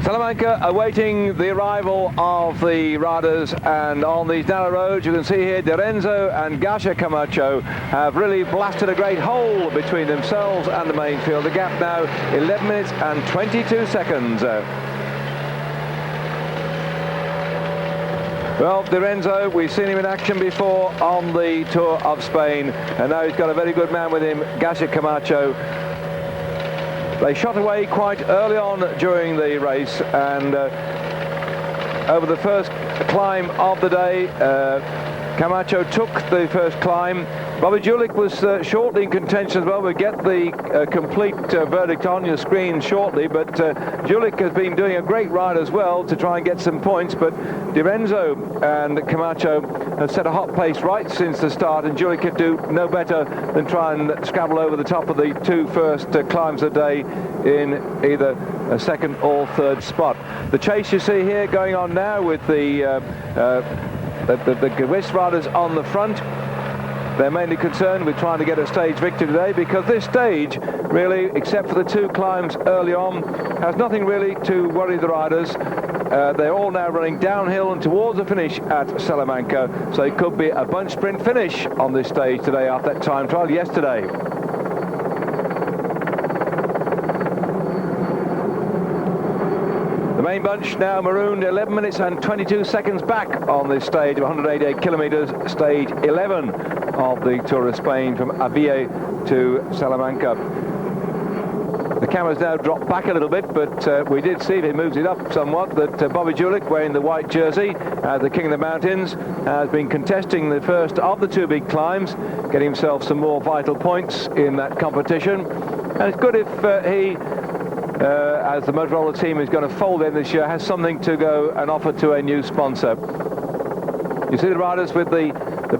Salamanca awaiting the arrival of the riders, and on these narrow roads you can see here Lorenzo and Garcia Camacho have really blasted a great hole between themselves and the main field. The gap now 11 minutes and 22 seconds. Well, Lorenzo, we've seen him in action before on the Tour of Spain, and now he's got a very good man with him, Garcia Camacho. They shot away quite early on during the race, and over the first climb of the day, Camacho took the first climb. Bobby Julich was shortly in contention as well. We'll get the complete verdict on your screen shortly, but Julich has been doing a great ride as well to try and get some points, but Lorenzo and Camacho have set a hot pace right since the start, and Julich could do no better than try and scrabble over the top of the two first climbs of the day in either a second or third spot. The chase you see here going on now with the Swiss riders on the front. They're mainly concerned with trying to get a stage victory today, because this stage, really, except for the two climbs early on, has nothing really to worry the riders. They're all now running downhill and towards the finish at Salamanca, so it could be a bunch sprint finish on this stage today after that time trial yesterday. The main bunch now marooned 11 minutes and 22 seconds back on this stage of 188 kilometres, stage 11 of the Tour of Spain from Avia to Salamanca. The camera's now dropped back a little bit, but we did see, if it moves it up somewhat, that Bobby Julich, wearing the white jersey as the King of the Mountains, has been contesting the first of the two big climbs, getting himself some more vital points in that competition. And it's good if he, as the Motorola team is going to fold in this year, has something to go and offer to a new sponsor. You see the riders with the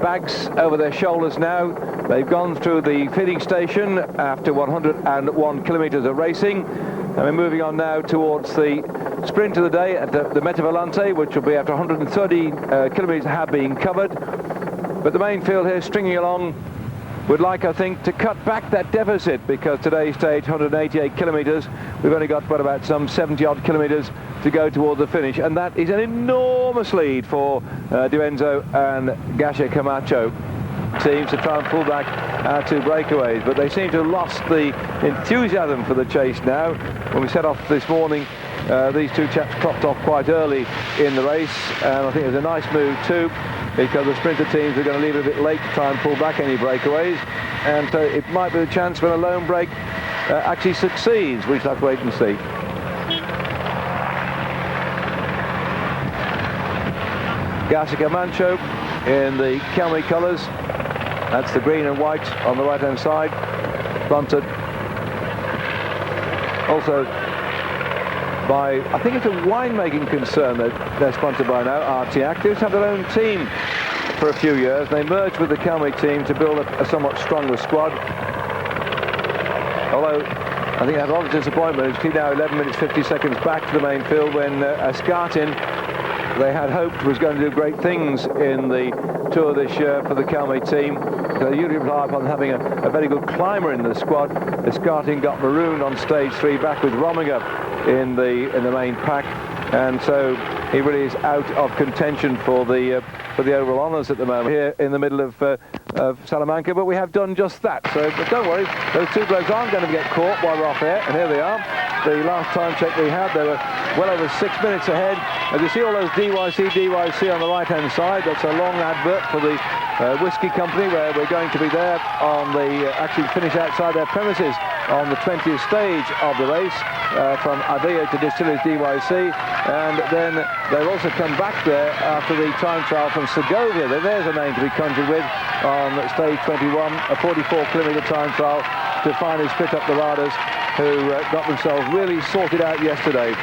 bags over their shoulders now. They've gone through the feeding station after 101 kilometres of racing, and we're moving on now towards the sprint of the day at the Meta Volante, which will be after 130 kilometres have been covered. But the main field here, stringing along, would like, I think, to cut back that deficit, because today's stage 188 kilometres, we've only got about some 70 odd kilometres to go towards the finish, and that is an enormous lead for Lorenzo and Garcia Camacho teams to try and pull back our two breakaways. But they seem to have lost the enthusiasm for the chase now. When we set off this morning, these two chaps clocked off quite early in the race, and I think it was a nice move too, because the sprinter teams are going to leave it a bit late to try and pull back any breakaways, and so it might be a chance when a lone break actually succeeds. We shall have to wait and see. Garcia Camacho in the Kelme colours. That's the green and white on the right hand side, sponsored also by, I think it's a winemaking concern that they're sponsored by now, Artiac. They used to have their own team for a few years. They merged with the Kelme team to build up a somewhat stronger squad. Although I think they had a lot of disappointment. It's now 11 minutes 50 seconds back to the main field, when Escartin, they had hoped, was going to do great things in the Tour this year for the Kelme team. They usually rely upon having a very good climber in the squad. Escartin got marooned on stage 3 back with Rominger in the main pack, and so he really is out of contention for the overall honours at the moment here in the middle of Salamanca. But we have done just that, so but don't worry, those two blokes aren't going to get caught while we're off air, and here they are. The last time check we had, they were well over 6 minutes ahead. As you see all those DYC on the right hand side, that's a long advert for the whiskey company, where we're going to be there on the actually finish outside their premises on the 20th stage of the race, from Avia to Distillers DYC, and then they'll also come back there after the time trial from Segovia. There's a name to be conjured with on stage 21, a 44-kilometre time trial to finally split up the riders who got themselves really sorted out yesterday.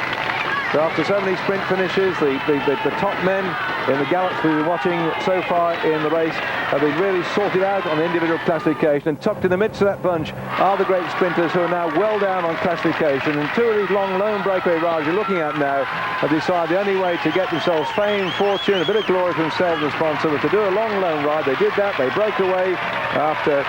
So after so many sprint finishes, the top men in the gallops we've been watching so far in the race have been really sorted out on the individual classification, and tucked in the midst of that bunch are the great sprinters who are now well down on classification. And two of these long lone breakaway riders you're looking at now have decided the only way to get themselves fame, fortune, a bit of glory for themselves and sponsor was to do a long lone ride. They did that. They broke away after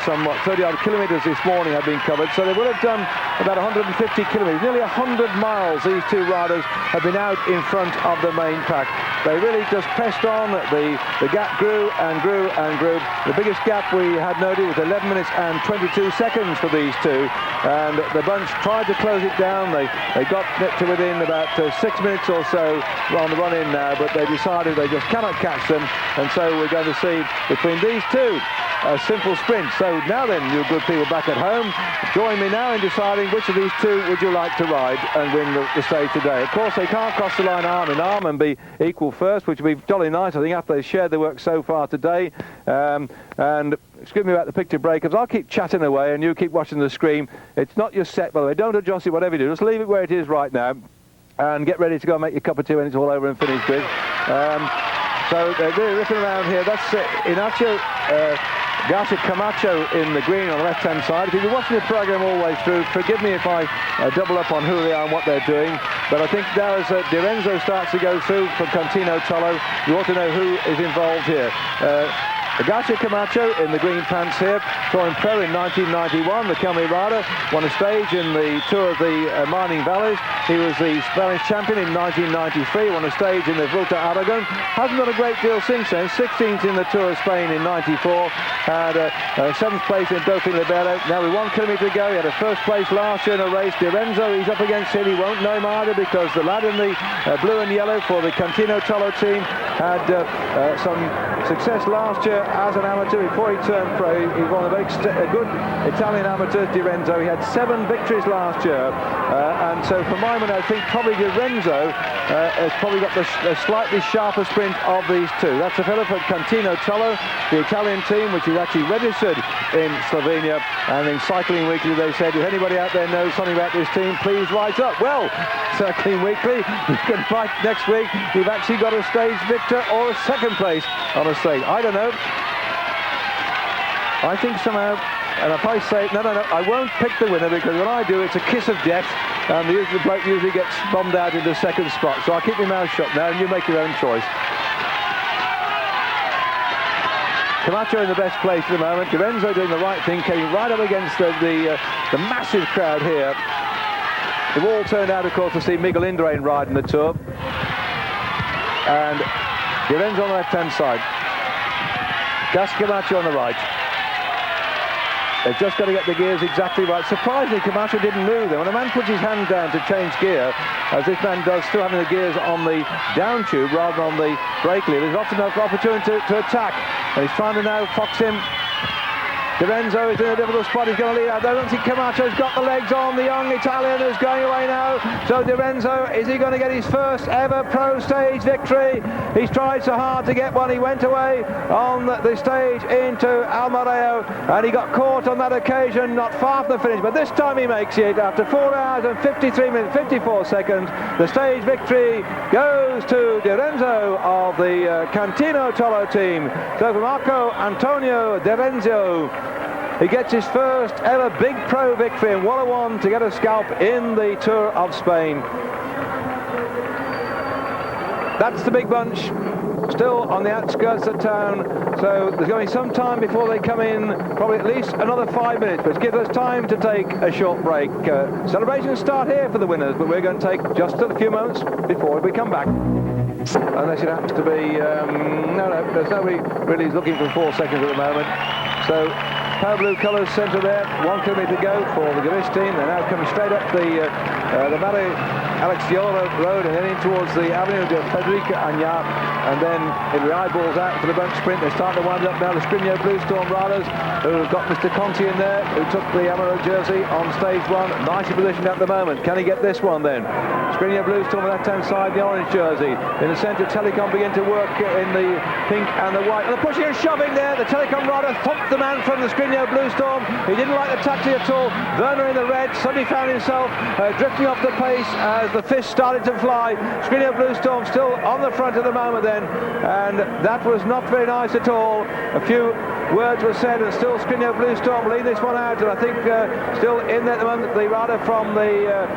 some 30-odd kilometres this morning had been covered, so they would have done about 150 kilometres, nearly 100 miles. These two riders have been out in front of the main pack. They really just pressed on. The gap grew and grew and grew. The biggest gap we had noted was 11 minutes and 22 seconds for these two, and the bunch tried to close it down. They got to within about 6 minutes or so on the run in now, but they decided they just cannot catch them, and so we're going to see between these two a simple sprint. So now then, you good people back at home, join me now in deciding which of these two would you like to ride and win the stage today. Of course, they can't cross the line arm in arm and be equal first, which would be jolly nice, I think, after they've shared their work so far today. And excuse me about the picture breakers. I'll keep chatting away and you keep watching the screen. It's not your set, by the way. Don't adjust it, whatever you do. Just leave it where it is right now and get ready to go and make your cup of tea when it's all over and finished with. So they're really ripping around here. That's Ignacio Garcia Camacho in the green on the left-hand side. If you've been watching the program all the way through, forgive me if I double up on who they are and what they're doing, but I think now as Di Renzo starts to go through for Contino Tolo, you ought to know who is involved here. Garcia Camacho in the green pants here, touring pro in 1991, the Kelme rider, won a stage in the Tour of the Mining Valleys. He was the Spanish champion in 1993, won a stage in the Vuelta Aragon. Hasn't done a great deal since then. 16th in the Tour of Spain in 94, had 7th place in Dauphin Libero. Now with 1 kilometre to go, he had a first place last year in a race. Di Renzo, he's up against him. He won't know him either because the lad in the blue and yellow for the Contino Tolo team had some success last year as an amateur before he turned pro. He won a very good Italian amateur, Di Renzo. He had 7 victories last year, and so for my money, I think probably Di Renzo has probably got the slightly sharper sprint of these two. That's a fellow for Contino Tolo, the Italian team, which is actually registered in Slovenia, and in Cycling Weekly they said, if anybody out there knows something about this team, please write up. Well, Cycling Weekly, you can fight next week. We've actually got a stage victor or a second place on a stage. I don't know. I think somehow, and if I say, no, I won't pick the winner, because when I do, it's a kiss of death, and the bloke usually gets bombed out into second spot. So I'll keep my mouth shut now, and you make your own choice. Camacho in the best place at the moment. Di Renzo doing the right thing, came right up against the massive crowd here. They've all turned out, of course, to see Miguel Indurain ride in the Tour. And Di Renzo on the left-hand side. Garcia Camacho on the right. They've just got to get the gears exactly right. Surprisingly, Camacho didn't move them. When a man puts his hand down to change gear, as this man does, still having the gears on the down tube rather than on the brake lever, there's often enough opportunity to attack. And he's trying to now fox him. Di Renzo is in a difficult spot. He's going to lead out. I don't think Camacho's got the legs on. The young Italian is going away now. So Di Renzo, is he going to get his first ever pro stage victory? He's tried so hard to get one. He went away on the stage into Almareo, and he got caught on that occasion, not far from the finish. But this time he makes it after 4 hours and 53 minutes, 54 seconds. The stage victory goes to Di Renzo of the Contino Tolo team. So for Marco Antonio Di Renzo, he gets his first ever big pro victory, and what a one to get a scalp in the Tour of Spain. That's the big bunch, still on the outskirts of town, so there's going to be some time before they come in, probably at least another 5 minutes, but give us time to take a short break. Celebrations start here for the winners, but we're going to take just a few moments before we come back. Unless it happens to be, no, there's nobody really looking for 4 seconds at the moment. So pale blue colours centre there, 1 kilometre to go for the Gavish team. They're now coming straight up the Mare Alex Zülle road and then in towards the Avenue de Federica Agnat, and then it eyeballs out for the bunch sprint. They're starting to wind up now, the Skriniar Blue Storm riders, who've got Mr. Conti in there, who took the Amaro jersey on stage 1. Nicely positioned at the moment. Can he get this one then? Skriniar Blue Storm on the left-hand side, the orange jersey. In the centre, Telecom begin to work in the pink and the white. And they're pushing and shoving there. The Telecom rider thumped the man from the Skriniar Blue Storm. He didn't like the taxi at all. Werner in the red suddenly found himself drifting off the pace as the fist started to fly. Skriniar Blue Storm still on the front at the moment then, and that was not very nice at all. A few words were said, and still Skriniar Blue Storm lead this one out, and I think still in there at the moment, the rider from the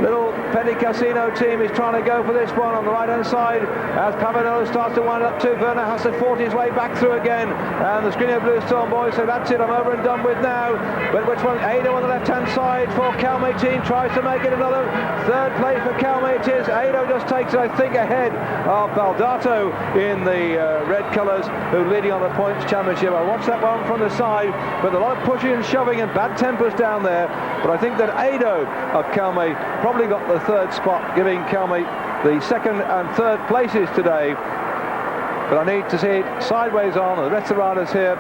little Petit Casino team is trying to go for this one on the right hand side as Pavanello starts to wind up too. Werner has to force his way back through again, and the Skriniar Blue Storm boys say that's it, I'm over and done with now. But which one? Ado on the left hand side for Calme team tries to make it another third place for Calme. It is Ado just takes it, I think, ahead of Baldato in the red colours, who leading on the points championship. I watched that one from the side, but a lot of pushing and shoving and bad tempers down there. But I think that Ado of Calme probably got the third spot, giving Calme the second and third places today. But I need to see it sideways on. The rest of the riders here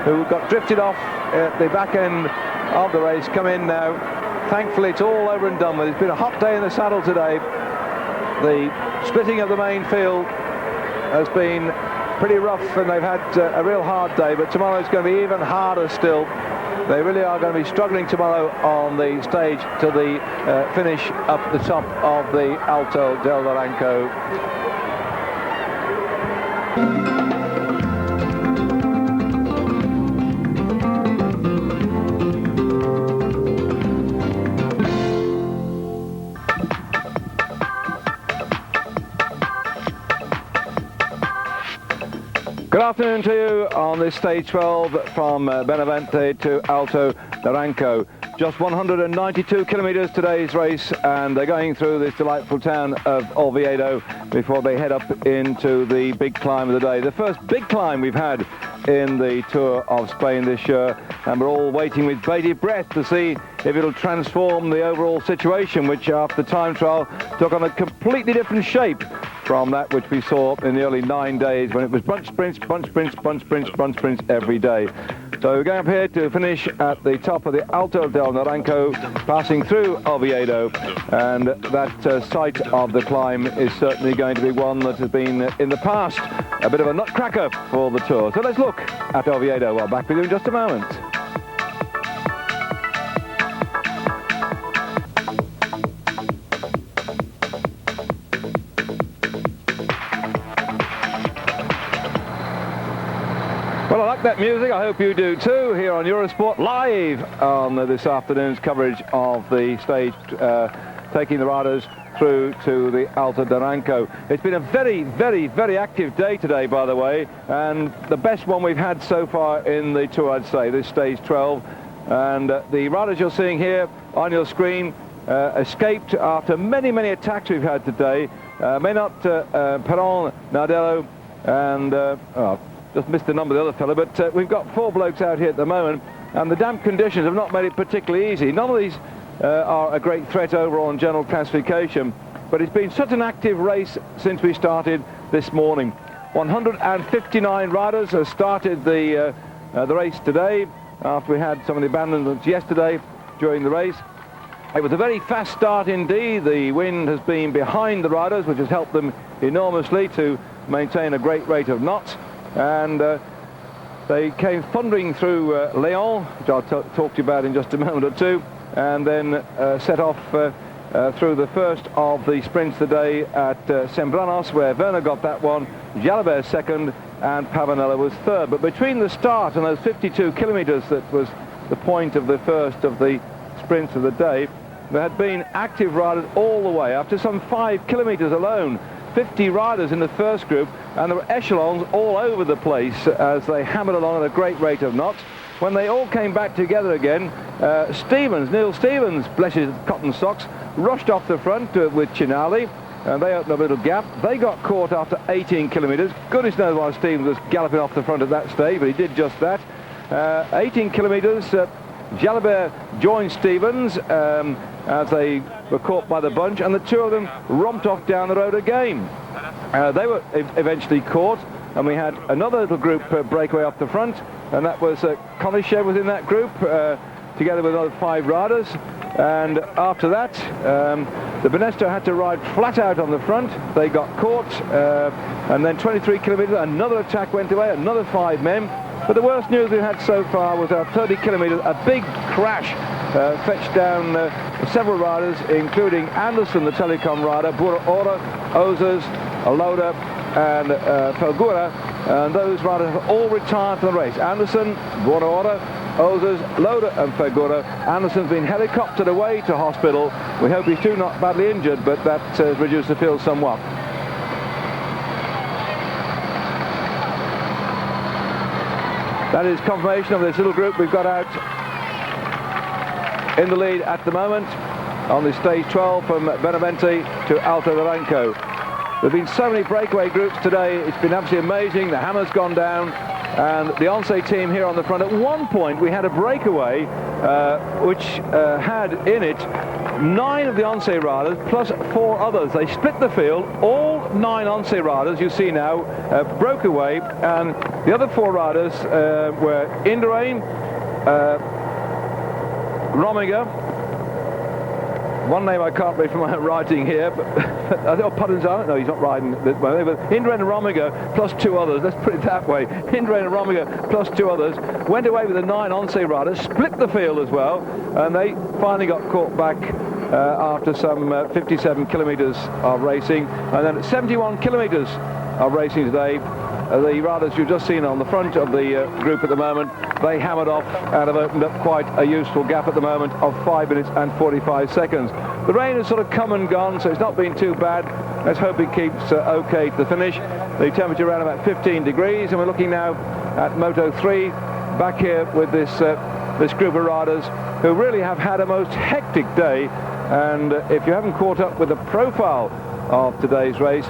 who got drifted off at the back end of the race come in now. Thankfully it's all over and done with. It's been a hot day in the saddle today. The splitting of the main field has been pretty rough, and they've had a real hard day, but tomorrow's going to be even harder still. They really are going to be struggling tomorrow on the stage to the finish up the top of the Alto del Naranco. Good afternoon to you on this stage 12 from Benavente to Alto Naranco. Just 192 kilometres today's race, and they're going through this delightful town of Oviedo before they head up into the big climb of the day. The first big climb we've had in the Tour of Spain this year, and we're all waiting with bated breath to see if it'll transform the overall situation, which after the time trial took on a completely different shape from that which we saw in the early 9 days when it was bunch sprints, bunch sprints, bunch sprints, bunch sprints every day. So we're going up here to finish at the top of the Alto del Naranco, passing through Oviedo, and that site of the climb is certainly going to be one that has been in the past a bit of a nutcracker for the Tour. So let's look at Oviedo. Well, back with you in just a moment. Well, I like that music. I hope you do too, here on Eurosport, live on this afternoon's coverage of the stage, taking the riders through to the Alto Naranco. It's been a very, very, very active day today, by the way, and the best one we've had so far in the Tour, I'd say, this stage 12. And the riders you're seeing here on your screen escaped after many, many attacks we've had today. Menot, Perron, Nardello, and just missed the number of the other fellow, but we've got 4 blokes out here at the moment, and the damp conditions have not made it particularly easy. None of these are a great threat overall in general classification, but it's been such an active race since we started this morning. 159 riders have started the race today after we had some of the abandonments yesterday during the race. It was a very fast start indeed. The wind has been behind the riders, which has helped them enormously to maintain a great rate of knots. And they came thundering through Leon, which I'll talk to you about in just a moment or two, and then set off through the first of the sprints today at Sembranos, where Werner got that one, Jalabert second, and Pavanello was third. But between the start and those 52 kilometres that was the point of the first of the sprints of the day, there had been active riders all the way, up to some 5 kilometres alone. 50 riders in the first group, and there were echelons all over the place as they hammered along at a great rate of knots. When they all came back together again, Neil Stevens, bless his cotton socks, rushed off the front with Chinali, and they opened up a little gap. They got caught after 18 kilometres. Goodness knows why Stevens was galloping off the front at that stage, but he did just that. 18 kilometres, Jalabert joined Stevens as they were caught by the bunch, and the two of them romped off down the road again. They were eventually caught, and we had another little group breakaway off the front, and that was Conichet was in that group, together with another 5 riders. And after that, the Benesto had to ride flat out on the front. They got caught, and then 23 kilometres, another attack went away, another 5 men. But the worst news we had so far was our 30 kilometres, a big crash fetched down several riders, including Anderson, the Telecom rider, Ora, Ozers, Loda, and Felgura, and those riders have all retired from the race. Anderson, Ora, Ozers, Loda, and Felgura. Anderson's been helicoptered away to hospital. We hope he's too not badly injured, but that has reduced the field somewhat. That is confirmation of this little group we've got out in the lead at the moment on the stage 12 from Benavente to Alto Naranco. There have been so many breakaway groups today. It's been absolutely amazing. The hammer's gone down, and the Once team here on the front. At one point we had a breakaway which had in it 9 of the Once riders plus 4 others. They split the field. All 9 Once riders, you see now, broke away, and the other 4 riders were Indurain, Rominger, one name I can't read from my writing here, but Puddenzano, no, he's not riding this way, but Indurain and Rominger plus 2 others, let's put it that way. Indurain and Rominger plus 2 others went away with the 9 Once riders, split the field as well, and they finally got caught back after some 57 kilometres of racing, and then 71 kilometres of racing today. The riders you've just seen on the front of the group at the moment, they hammered off and have opened up quite a useful gap at the moment of 5 minutes and 45 seconds. The rain has sort of come and gone, so it's not been too bad. Let's hope it keeps okay to the finish. The temperature around about 15 degrees, and we're looking now at Moto 3 back here with this group of riders who really have had a most hectic day. And if you haven't caught up with the profile of today's race,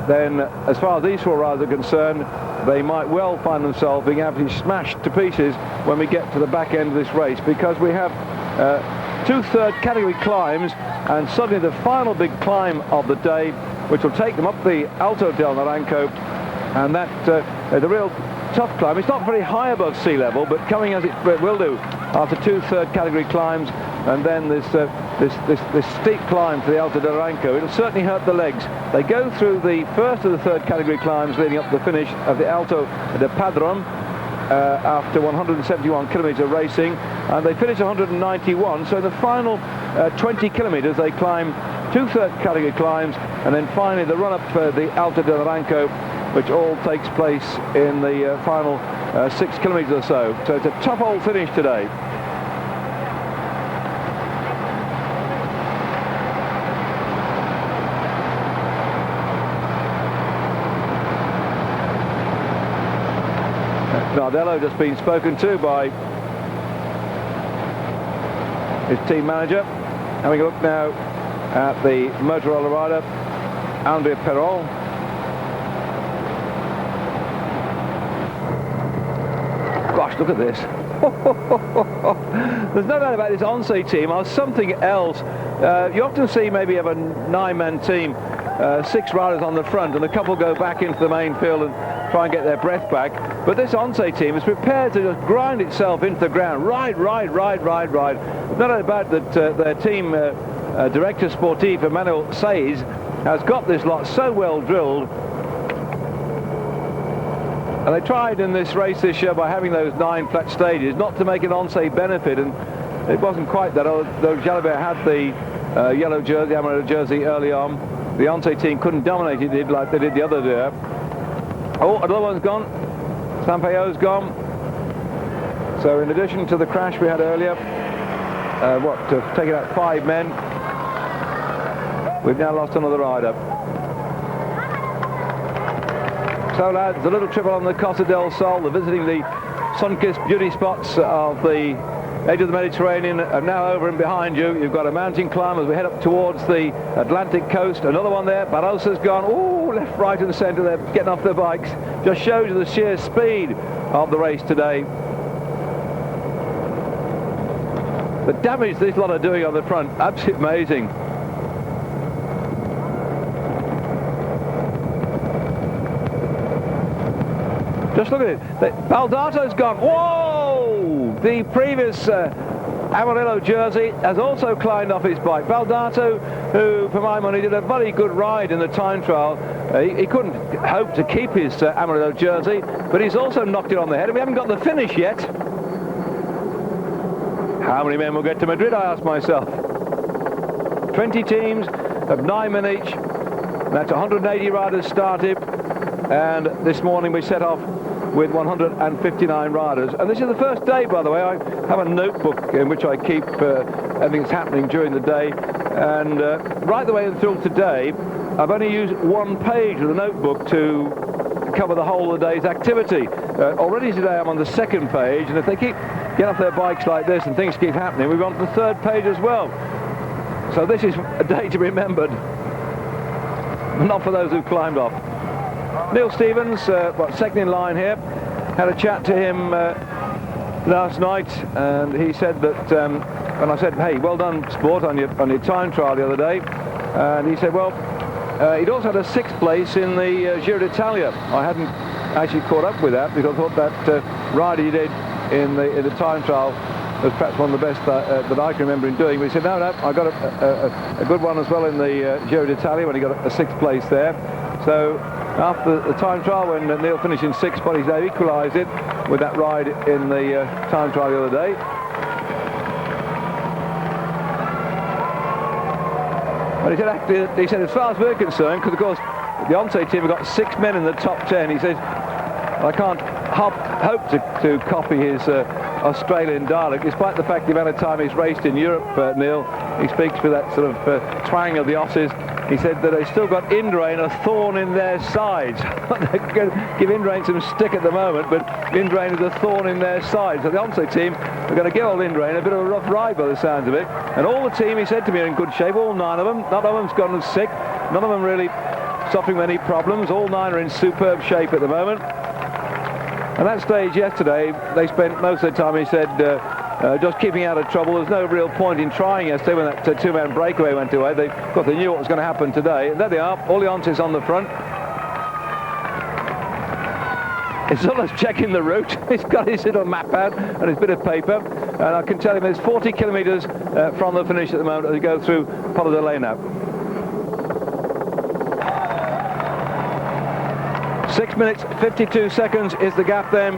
then as far as these 4 riders are concerned, they might well find themselves being absolutely smashed to pieces when we get to the back end of this race, because we have 2 third category climbs, and suddenly the final big climb of the day, which will take them up the Alto del Naranco, and that is a real tough climb. It's not very high above sea level, but coming as it will do after 2 third category climbs, and then this steep climb to the Alto del Naranco, it'll certainly hurt the legs. They go through the first of the third category climbs leading up to the finish of the Alto de Padron after 171 kilometres of racing, and they finish 191. So the final 20 kilometres they climb 2 third category climbs, and then finally the run up for the Alto del Naranco, which all takes place in the final 6 kilometres or so. So it's a tough old finish today. Nardello just been spoken to by his team manager. Having a look now at the Motorola rider, Andrea Perol. Gosh, look at this. There's no doubt about this Once team are something else. You often see maybe have a 9-man team, 6 riders on the front, and a couple go back into the main field and try and get their breath back. But this Once team is prepared to just grind itself into the ground. Ride. No doubt about that. Their team director sportif, Emmanuel Saez, has got this lot so well drilled. And they tried in this race this year by having those 9 flat stages not to make an Once benefit, and it wasn't quite that. Though Jalabert had the yellow jersey, amarillo jersey early on, the Once team couldn't dominate it like they did the other day. Oh, another one's gone. Sampaio's gone. So in addition to the crash we had earlier, taking out 5 men, we've now lost another rider. So lads, a little triple on the Costa del Sol. They're visiting the sun-kissed beauty spots of the edge of the Mediterranean are now over and behind you. You've got a mountain climb as we head up towards the Atlantic coast. Another one there. Barrosa's gone. Ooh, left, right and centre. They're getting off their bikes. Just shows you the sheer speed of the race today. The damage this lot are doing on the front, absolutely amazing. Just look at it. Baldato's gone. Whoa! The previous Amarillo jersey has also climbed off his bike. Baldato, who, for my money, did a very good ride in the time trial. He couldn't hope to keep his Amarillo jersey, but he's also knocked it on the head. We haven't got the finish yet. How many men will get to Madrid, I ask myself. 20 teams of 9 men each. That's 180 riders started. And this morning we set off with 159 riders. And this is the first day, by the way. I have a notebook in which I keep everything that's happening during the day. And right the way until today, I've only used one page of the notebook to cover the whole of the day's activity. Already today I'm on the second page, and if they keep getting off their bikes like this and things keep happening, we're on to the third page as well. So this is a day to be remembered, not for those who climbed off. Neil Stevens, second in line here, had a chat to him last night, and he said that when I said, hey, well done sport on your time trial the other day, and he said, well, he'd also had a 6th place in the Giro d'Italia. I hadn't actually caught up with that because I thought that ride he did in the time trial was perhaps one of the best that I can remember him doing. But he said, no, I got a good one as well in the Giro d'Italia when he got a 6th place there. So after the time trial, when Neil finished in 6th, but he's equalised it with that ride in the time trial the other day. But he said, as far as we're concerned, because of course the Once team have got 6 men in the top 10, he says, I can't hope to copy his Australian dialect, despite the fact the amount of time he's raced in Europe, Neil. He speaks with that sort of twang of the Aussies. He said that they've still got Indurain a thorn in their sides. They're going to give Indurain some stick at the moment, but Indurain is a thorn in their sides. So the Once team are going to give old Indurain a bit of a rough ride by the sounds of it. And all the team, he said to me, are in good shape, all 9 of them. None of them's gone sick. None of them really suffering any problems. All 9 are in superb shape at the moment. And that stage yesterday, they spent most of the time, he said, just keeping out of trouble. There's no real point in trying yesterday when that 2-man breakaway went away. They knew what was going to happen today. And there they are, all the Onces on the front. Zülle's checking the route. He's got his little map out and his bit of paper. And I can tell him there's 40 kilometres from the finish at the moment as we go through Polo de Ley now. 6 minutes, 52 seconds is the gap then.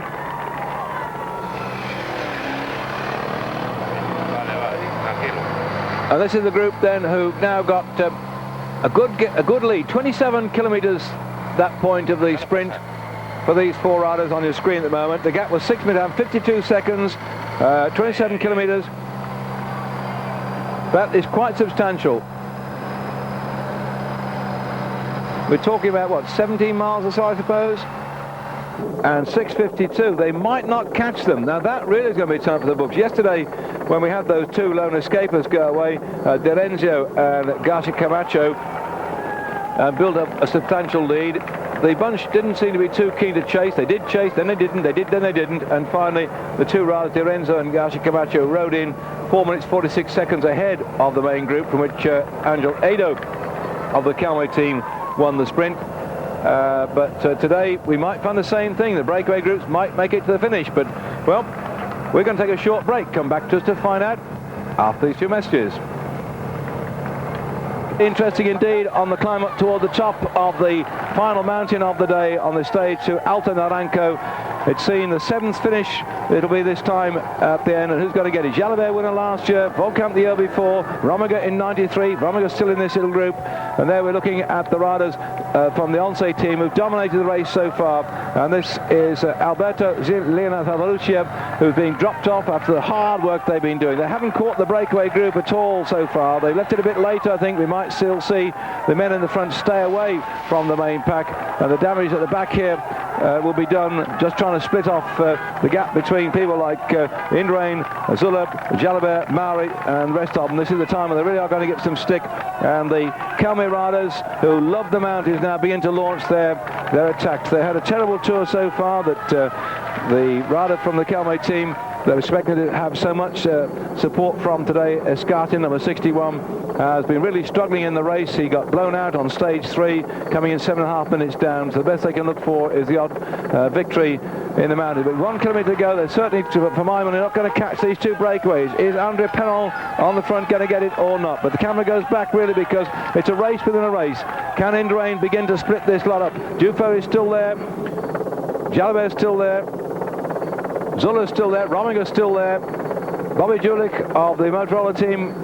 And this is the group then who now got a good lead. 27 kilometres that point of the sprint for these 4 riders on your screen at the moment. The gap was 6 minutes and 52 seconds, 27 kilometres. That is quite substantial. We're talking about, what, 17 miles or so, I suppose? And 6:52. They might not catch them. Now, that really is going to be time for the books. Yesterday, when we had those 2 lone escapers go away, D'Erenzio and Garcia Camacho, built up a substantial lead. The bunch didn't seem to be too keen to chase. They did chase, then they didn't, they did, then they didn't. And finally, the 2 riders, D'Erenzio and Garcia Camacho, rode in 4 minutes, 46 seconds ahead of the main group, from which Angel Edo of the Calway team won the sprint. But today we might find the same thing. The breakaway groups might make it to the finish, but well, we're going to take a short break. Come back to us to find out after these 2 messages. Interesting indeed on the climb up toward the top of the final mountain of the day on the stage to Alto Naranco. It's seen the 7th finish. It'll be this time at the end. And who's going to get it? Jalabert winner last year, Volkamp the year before, Rominger in 93. Rominger still in this little group. And there we're looking at the riders from the Once team who've dominated the race so far. And this is Alberto Leonardo, who's been dropped off after the hard work they've been doing. They haven't caught the breakaway group at all so far. They left it a bit later. I think we might still see the men in the front stay away from the main pack. And the damage at the back here will be done just trying to split off the gap between people like Indurain, Zülle, Jalabert, Mauri and the rest of them. This is the time when they really are going to get some stick, and the Calway riders who love the mountains now begin to launch their attacks. They had a terrible tour so far that the rider from the Calway team they were expected to have so much support from today, Escartin, number 61, has been really struggling in the race. He got blown out on stage 3, coming in 7.5 minutes down. So the best they can look for is the odd victory in the mountain. But 1 kilometre to go. They're certainly, for my money, not going to catch these 2 breakaways. Is Andre Penol on the front going to get it or not? But the camera goes back really because it's a race within a race. Can Indurain begin to split this lot up? Dufo is still there. Jalabert's still there. Zülle's still there, Rominger's still there. Bobby Julich of the Motorola team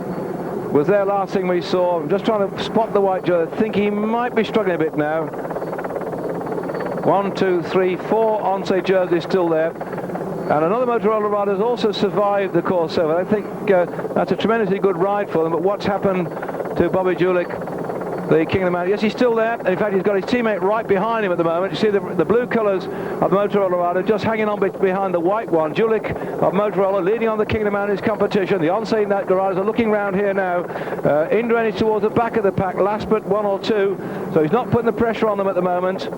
was there last thing we saw. I'm just trying to spot the white jersey. I think he might be struggling a bit now. 1, 2, 3, 4 Once jerseys still there. And another Motorola rider has also survived the Costa Verde. I think that's a tremendously good ride for them. But what's happened to Bobby Julich, the king of the mountain? Yes, he's still there. In fact, he's got his teammate right behind him at the moment. You see the blue colours of the Motorola rider just hanging on behind the white one. Julich of Motorola leading on the king of the mountains competition. The Once riders are looking round here now. Indurain is towards the back of the pack, last but 1 or 2. So he's not putting the pressure on them at the moment.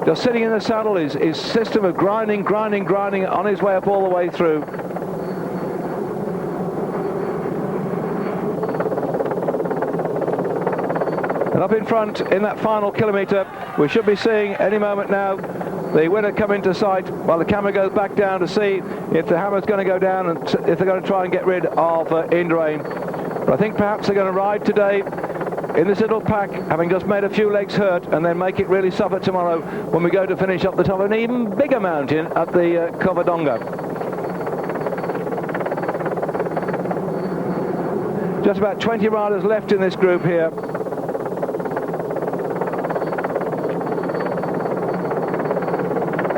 Just sitting in the saddle, his system of grinding on his way up all the way through. And up in front, in that final kilometre, we should be seeing any moment now the winner come into sight while the camera goes back down to see if the hammer's going to go down and if they're going to try and get rid of Indurain. But I think perhaps they're going to ride today in this little pack, having just made a few legs hurt, and then make it really suffer tomorrow when we go to finish up the top of an even bigger mountain at the Covadonga. Just about 20 riders left in this group here.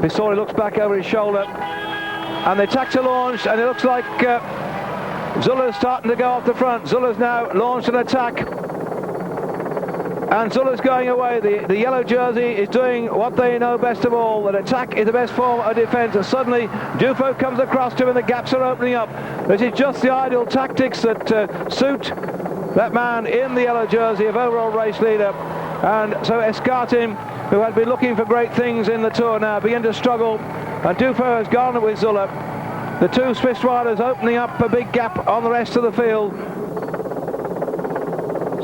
Pistori looks back over his shoulder, and the attacks are launched, and it looks like Zülle's starting to go off the front. Zülle's now launched an attack. And Zülle's going away. The yellow jersey is doing what they know best of all. That attack is the best form of defence. And suddenly Dufo comes across to him and the gaps are opening up. This is just the ideal tactics that suit that man in the yellow jersey of overall race leader. And so Escartin, who had been looking for great things in the Tour, now begin to struggle. And Dufo has gone with Zülle. The two Swiss riders opening up a big gap on the rest of the field.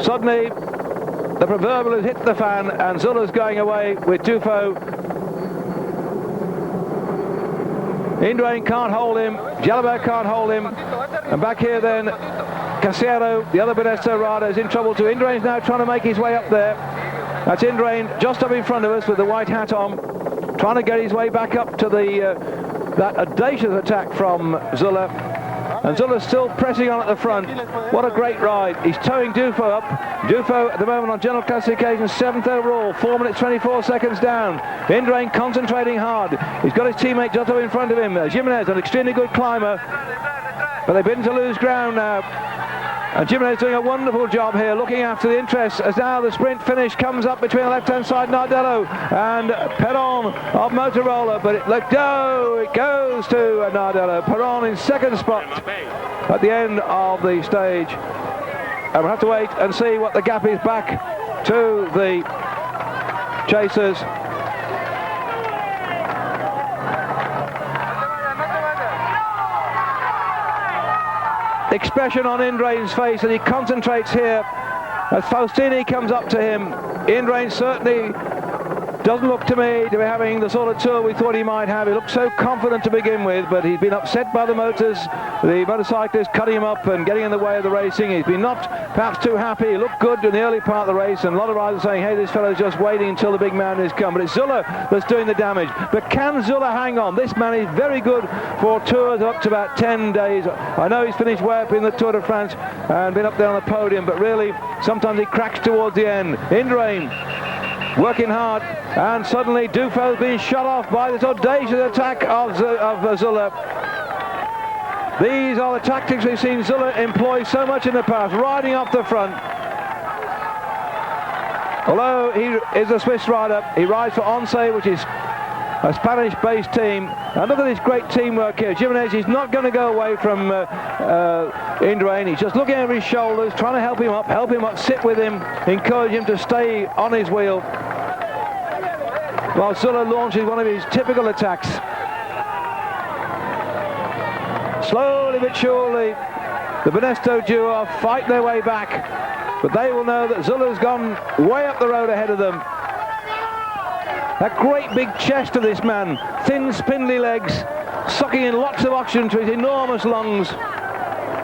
Suddenly the proverbial has hit the fan, and Zülle's going away with Dufo. Indurain can't hold him, Jalabert can't hold him, and back here then Casero, the other Banesto rider, is in trouble too. Indurain's now trying to make his way up there. That's Indurain just up in front of us with the white hat on, trying to get his way back up to that audacious attack from Zülle. And Zülle's still pressing on at the front. What a great ride. He's towing Dufo up. Dufo at the moment on general classification 7th overall, 4 minutes 24 seconds down. Indurain concentrating hard. He's got his teammate just up in front of him. Jimenez, an extremely good climber, but they've been to lose ground now. And Jimenez doing a wonderful job here, looking after the interests, as now the sprint finish comes up between the left-hand side Nardello and Perron of Motorola, but it goes to Nardello. Perron in second spot at the end of the stage. And we'll have to wait and see what the gap is back to the chasers. Expression on Indurain's face as he concentrates here as Faustini comes up to him. Indurain certainly doesn't look to me to be having the sort of tour we thought he might have. He looked so confident to begin with, but he's been upset by the motors, the motorcyclists cutting him up and getting in the way of the racing. He's been not perhaps too happy. He looked good in the early part of the race, and a lot of riders saying, hey, this fellow's just waiting until the big mountain has come. But it's Zülle that's doing the damage. But can Zülle hang on? This man is very good for tours up to about 10 days. I know he's finished way up in the Tour de France and been up there on the podium, but really sometimes he cracks towards the end. Indurain working hard, and suddenly Dufo's been shut off by this audacious attack of Zülle. These are the tactics we've seen Zülle employ so much in the past, riding up the front. Although he is a Swiss rider, he rides for Once, which is a Spanish-based team. And look at this great teamwork here. Jimenez is not going to go away from Indurain. He's just looking over his shoulders, trying to help him up, sit with him, encourage him to stay on his wheel, while Zülle launches one of his typical attacks. Slowly but surely, the Banesto duo are fighting their way back, but they will know that Zülle's gone way up the road ahead of them. That great big chest of this man, thin spindly legs, sucking in lots of oxygen to his enormous lungs,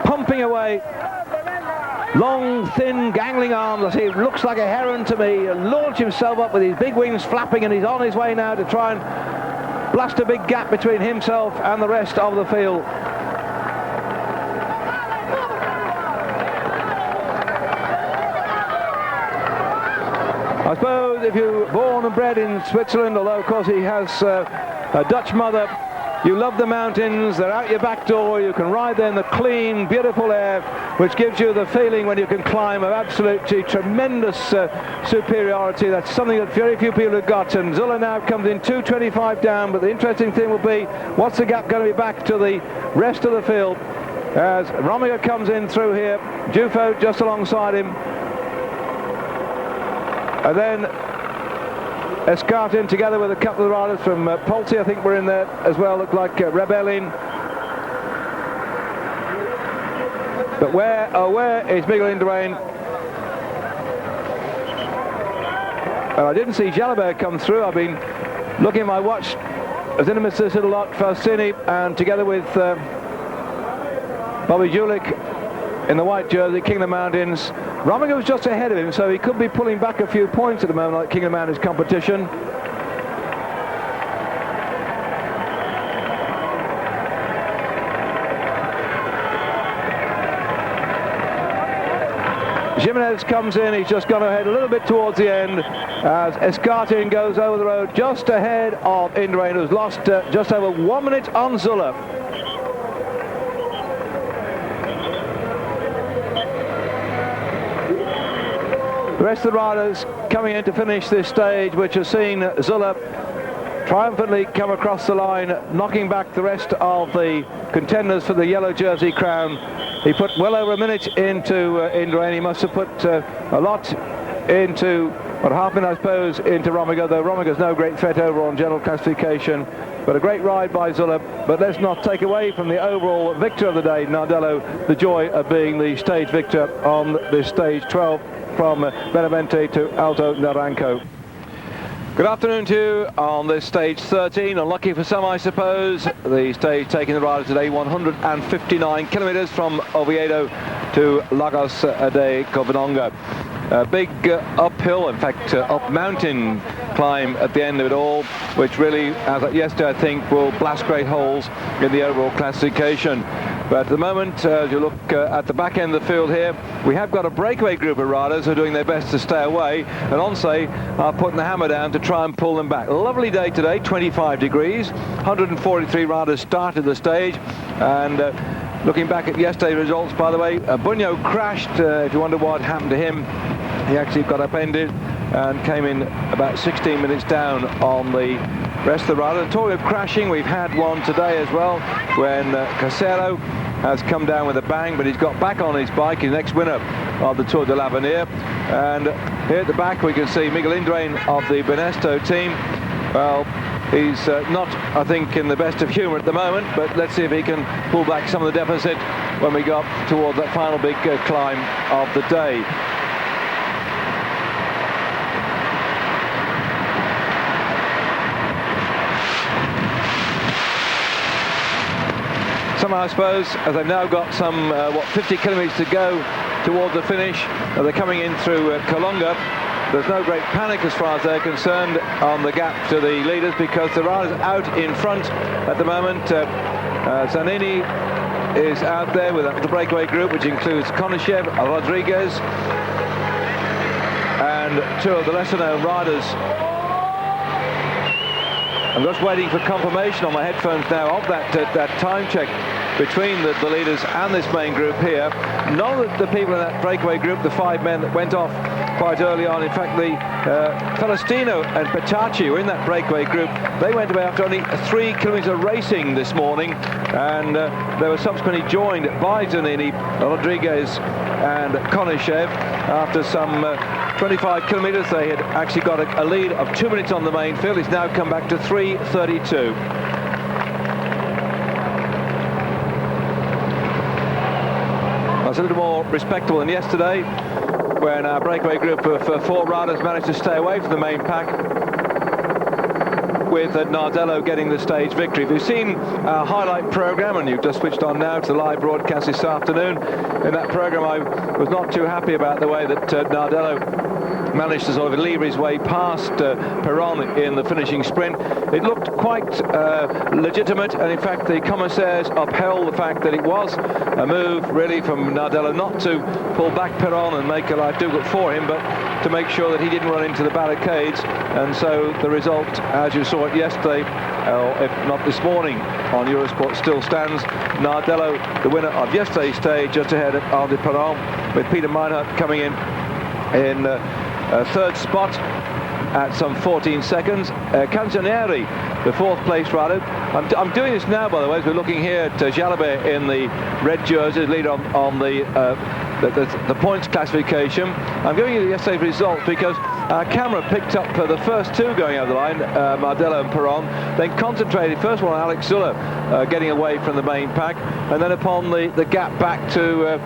pumping away. Long, thin, gangling arms. I see he looks like a heron to me, and launch himself up with his big wings flapping, and he's on his way now to try and blast a big gap between himself and the rest of the field. I suppose if you're born and bred in Switzerland, although of course he has a Dutch mother, you love the mountains, they're out your back door, you can ride there in the clean, beautiful air, which gives you the feeling when you can climb of absolutely tremendous superiority. That's something that very few people have got, and Zülle now comes in 2:25 down, but the interesting thing will be, what's the gap going to be back to the rest of the field, as Rominger comes in through here, Dufo just alongside him, and then Escartin together with a couple of riders from Polti, I think, were in there as well, look like Rebellin. But where is Miguel Indurain? Well, I didn't see Jalabert come through. I've been looking at my watch. I was in this little lot, Faustini, and together with Bobby Julich in the white jersey, King of the Mountains. Rominger was just ahead of him, so he could be pulling back a few points at the moment, like King of the Mountains competition. Jimenez comes in, he's just gone ahead a little bit towards the end as Escartin goes over the road just ahead of Indurain, who's lost just over 1 minute on Zülle. The rest of the riders coming in to finish this stage, which has seen Zülle triumphantly come across the line, knocking back the rest of the contenders for the yellow jersey crown. He put well over a minute into Indurain. He must have put a lot into, what, half a minute I suppose, into Rominger, though Rominger's no great threat overall in general classification. But a great ride by Zülle. But let's not take away from the overall victor of the day, Nardello, the joy of being the stage victor on this stage 12 from Benavente to Alto Naranco. Good afternoon to you on this stage 13. Unlucky for some, I suppose. The stage taking the riders today 159 kilometres from Oviedo to Lagos de Covadonga. A big uphill, in fact up mountain climb at the end of it all, which really, as at yesterday, I think will blast great holes in the overall classification. But at the moment, as you look at the back end of the field here, we have got a breakaway group of riders who are doing their best to stay away, and Once are putting the hammer down to try and pull them back. A lovely day today, 25 degrees, 143 riders started the stage, and looking back at yesterday's results, by the way, Bunyo crashed. If you wonder what happened to him, he actually got upended and came in about 16 minutes down on the rest of the riders. And talking of crashing, we've had one today as well, when Casero has come down with a bang, but he's got back on his bike. He's the next winner of the Tour de l'Avenir. And here at the back we can see Miguel Indurain of the Benesto team. Well, he's not, I think, in the best of humour at the moment, but let's see if he can pull back some of the deficit when we got towards that final big climb of the day. Somehow, I suppose, as they've now got some 50 kilometres to go towards the finish, they're coming in through Colonga. There's no great panic as far as they're concerned on the gap to the leaders, because the riders out in front at the moment. Zanini is out there with the breakaway group, which includes Konishev, Rodriguez, and two of the lesser-known riders. I'm just waiting for confirmation on my headphones now of that time check between the leaders and this main group here. None of the people in that breakaway group, the 5 men that went off quite early on, in fact the Celestino and Petacci were in that breakaway group. They went away after only 3 kilometres of racing this morning, and they were subsequently joined by Zanini, Rodriguez and Konishev. After some 25 kilometres, they had actually got a lead of 2 minutes on the main field. It's now come back to 3:32. That's a little more respectable than yesterday, when our breakaway group of 4 riders managed to stay away from the main pack, with Nardello getting the stage victory. If you've seen our highlight programme, and you've just switched on now to the live broadcast this afternoon, in that programme I was not too happy about the way that Nardello managed to sort of lever his way past Perron in the finishing sprint. It looked quite legitimate, and in fact the commissaires upheld the fact that it was a move really from Nardello not to pull back Perron and make a life difficult for him, but to make sure that he didn't run into the barricades. And so the result, as you saw it yesterday, or if not this morning on Eurosport, still stands. Nardello, the winner of yesterday's stage, just ahead of Andy Perron, with Peter Meinhardt coming in third spot at some 14 seconds. Canzonieri, the fourth place rider. I'm doing this now, by the way, as we're looking here at Jalabert in the red jersey, leader on the points classification. I'm giving you yesterday's results because our camera picked up the first two going over the line, Nardello and Perron, then concentrated first one on Alex Zülle getting away from the main pack, and then upon the gap back to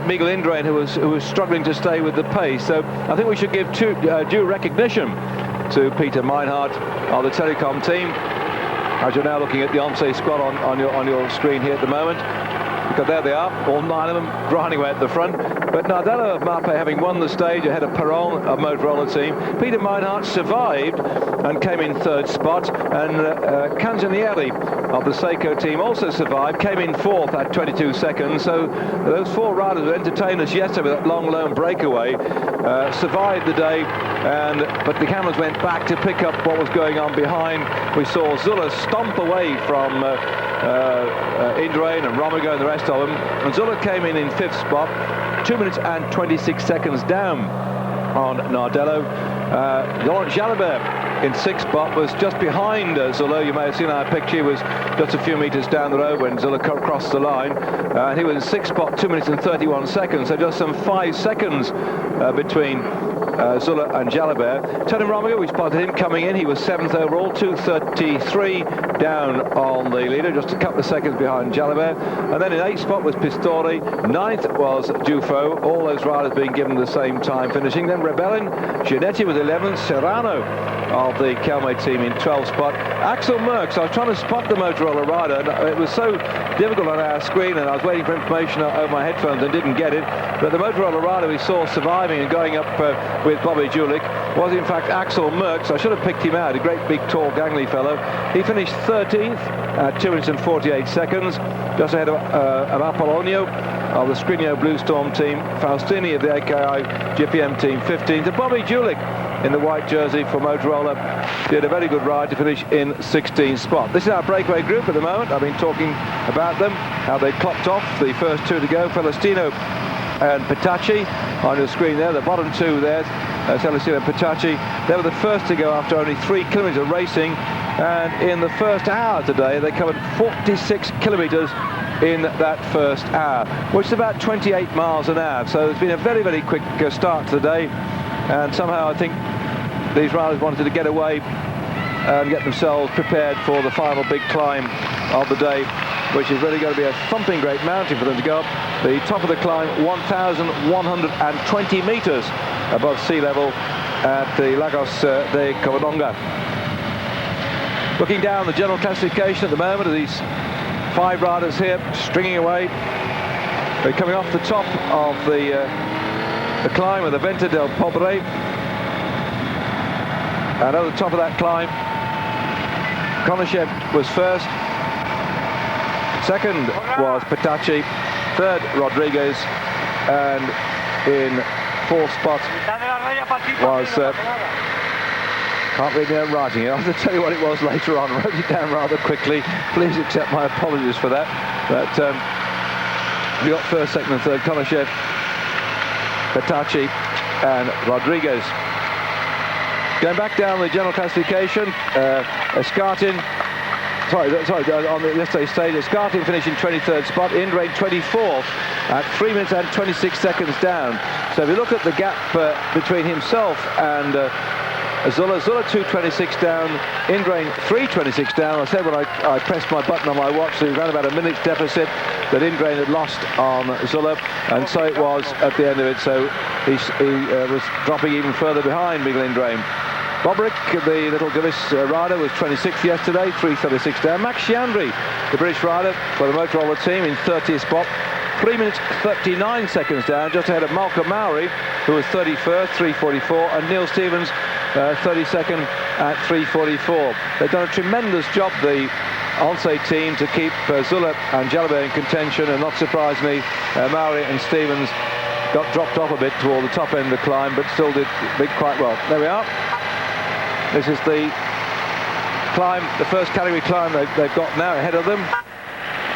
Miguel Indurain, who was struggling to stay with the pace. So I think we should give due recognition to Peter Meinhardt of the Telecom team, as you're now looking at the Once squad on your screen here at the moment. Because there they are, all 9 of them grinding away at the front. But Nardello of Marpe, having won the stage ahead of Perron of Motorola team. Peter Meinhardt survived and came in third spot, and Canzonieri of the Seiko team also survived, came in fourth at 22 seconds. So those 4 riders who entertained us yesterday with that long lone breakaway survived the day, but the cameras went back to pick up what was going on behind. We saw Zülle stomp away from Indurain and Romigo and the rest of them, and Zülle came in fifth spot, 2 minutes and 26 seconds down on Nardello. Laurent Jalabert in sixth spot was just behind Zülle. You may have seen our picture. He was just a few meters down the road when Zülle crossed the line. He was in sixth spot, 2 minutes and 31 seconds, so just some 5 seconds between Zülle and Jalabert. Tony Romigo, we spotted him coming in. He was 7th overall, 2:33 down on the leader, just a couple of seconds behind Jalabert. And then in 8th spot was Pistori, 9th was Dufo, all those riders being given the same time finishing. Then Rebellin, Giannetti was 11th, Serrano of the Kelme team in 12th spot. Axel Merckx, I was trying to spot the Motorola rider, and it was so difficult on our screen, and I was waiting for information over my headphones and didn't get it. But the Motorola rider we saw surviving and going up with Bobby Julich was in fact Axel Merckx. I should have picked him out, a great big tall gangly fellow. He finished 13th at 2 minutes and 48 seconds, just ahead of Apollonio of the Scrigno Blue Storm team, Faustini of the AKI GPM team 15th, and Bobby Julich in the white jersey for Motorola did a very good ride to finish in 16th spot. This is our breakaway group at the moment. I've been talking about them, how they clocked off the first 2 to go. Celestino and Petacci on your screen there, the bottom 2 there, Celestino and Petacci. They were the first to go after only 3 kilometers of racing, and in the first hour today they covered 46 kilometers in that first hour, which is about 28 miles an hour. So it's been a very, very quick start to the day, and somehow I think these riders wanted to get away and get themselves prepared for the final big climb of the day, which is really going to be a thumping great mountain for them to go up. The top of the climb, 1,120 meters above sea level at the Lagos de Covadonga. Looking down the general classification at the moment of these 5 riders here stringing away. They're coming off the top of the climb with the Venta del Pobre, and at the top of that climb Konashev was first, second was Petacci, third Rodriguez, and in 4th spot was can't read my own writing here. I'll have to tell you what it was later on. I wrote it down rather quickly. Please accept my apologies for that. But we got first, second and third, Konashev, Petacci and Rodriguez. Going back down the general classification, Escartin, on the yesterday's stage, Escartin finishing 23rd spot, Indurain 24th at 3 minutes and 26 seconds down. So if you look at the gap between himself and Zülle 2:26 down, Indurain 3:26 down. I said when I pressed my button on my watch, there was around about a minute's deficit that Indurain had lost on Zülle, and so it was at the end of it. So he was dropping even further behind Miguel Indurain. Bobrick, the little Gavis rider, was 26th yesterday, 3:36 down. Max Chiandri, the British rider for the Motorola team, in 30th spot, 3 minutes 39 seconds down, just ahead of Malcolm Mauri, who was 31st, 3:44, and Neil Stevens, 32nd at 3:44. They've done a tremendous job, the Onse team, to keep Zülle and Jalabert in contention, and not surprisingly, Mauri and Stevens got dropped off a bit toward the top end of the climb, but still did quite well. There we are. This is the climb, the first category climb they've got now ahead of them.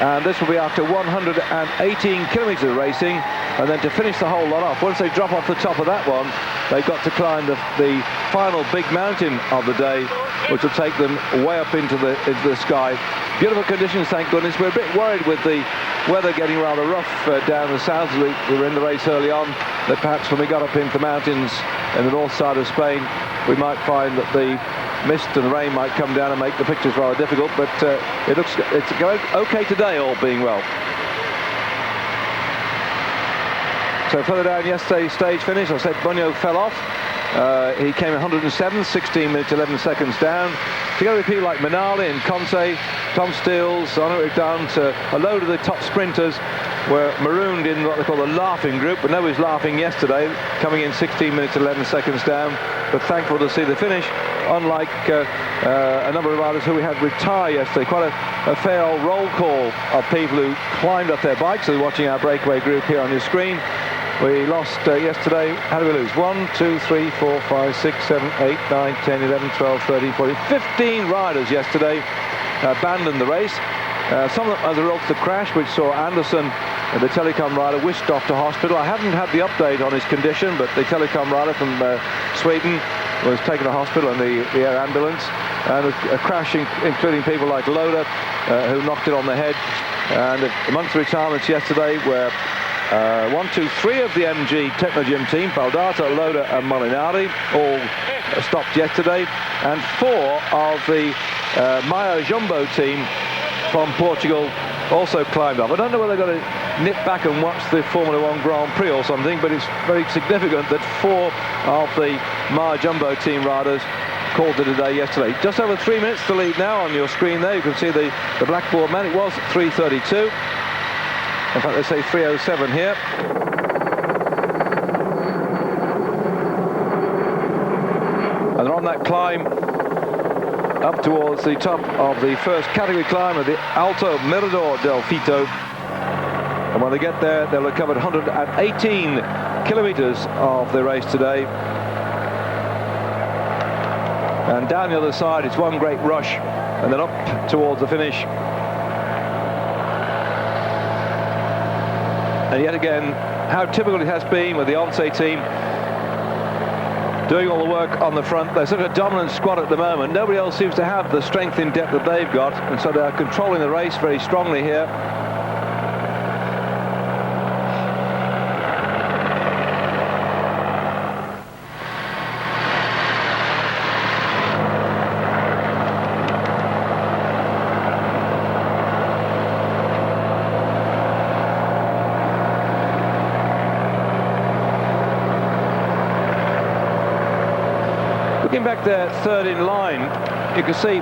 And this will be after 118 kilometres of racing. And then to finish the whole lot off, once they drop off the top of that one, they've got to climb the final big mountain of the day, which will take them way up into the sky. Beautiful conditions, thank goodness. We're a bit worried with the weather getting rather rough down the south. We were in the race early on, that perhaps when we got up into the mountains in the north side of Spain, we might find that the mist and the rain might come down and make the pictures rather difficult, but it's going okay today, all being well. So further down yesterday's stage finish, I said Bunyo fell off. He came 107, 16 minutes 11 seconds down. Together with people like Minali and Conte, Tom Steels, Honoric Dance, a load of the top sprinters were marooned in what they call the laughing group, but nobody's laughing yesterday, coming in 16 minutes 11 seconds down, but thankful to see the finish, unlike a number of riders who we had retire yesterday. Quite a fair old roll call of people who climbed up their bikes. So watching our breakaway group here on your screen. We lost yesterday, how did we lose? 1, 2, 3, 4, 5, 6, 7, 8, 9, 10, 11, 12, 13, 14, 15 riders yesterday abandoned the race. Some of them as a result of the crash, which saw Anderson, the telecom rider, whisked off to hospital. I haven't had the update on his condition, but the telecom rider from Sweden was taken to hospital in the air ambulance. And a crash including people like Loda, who knocked it on the head. And amongst the retirements yesterday were 1, 2, 3 of the MG Technogym team, Baldata, Loda and Molinari, all stopped yesterday, and 4 of the Mayo Jumbo team from Portugal also climbed up. I don't know whether they're going to nip back and watch the Formula 1 Grand Prix or something, but it's very significant that 4 of the Mayo Jumbo team riders called it a day yesterday. Just over 3 minutes to lead now on your screen there. You can see the blackboard man. It was 3:32. In fact, they say 3:07 here. And they're on that climb up towards the top of the first category climb of the Alto Mirador del Fito. And when they get there, they'll have covered 118 kilometres of the race today. And down the other side, it's one great rush, and then up towards the finish. And yet again, how typical it has been with the Onse team doing all the work on the front. They're such a dominant squad at the moment. Nobody else seems to have the strength in depth that they've got, and so they're controlling the race very strongly here. Looking back there, third in line, you can see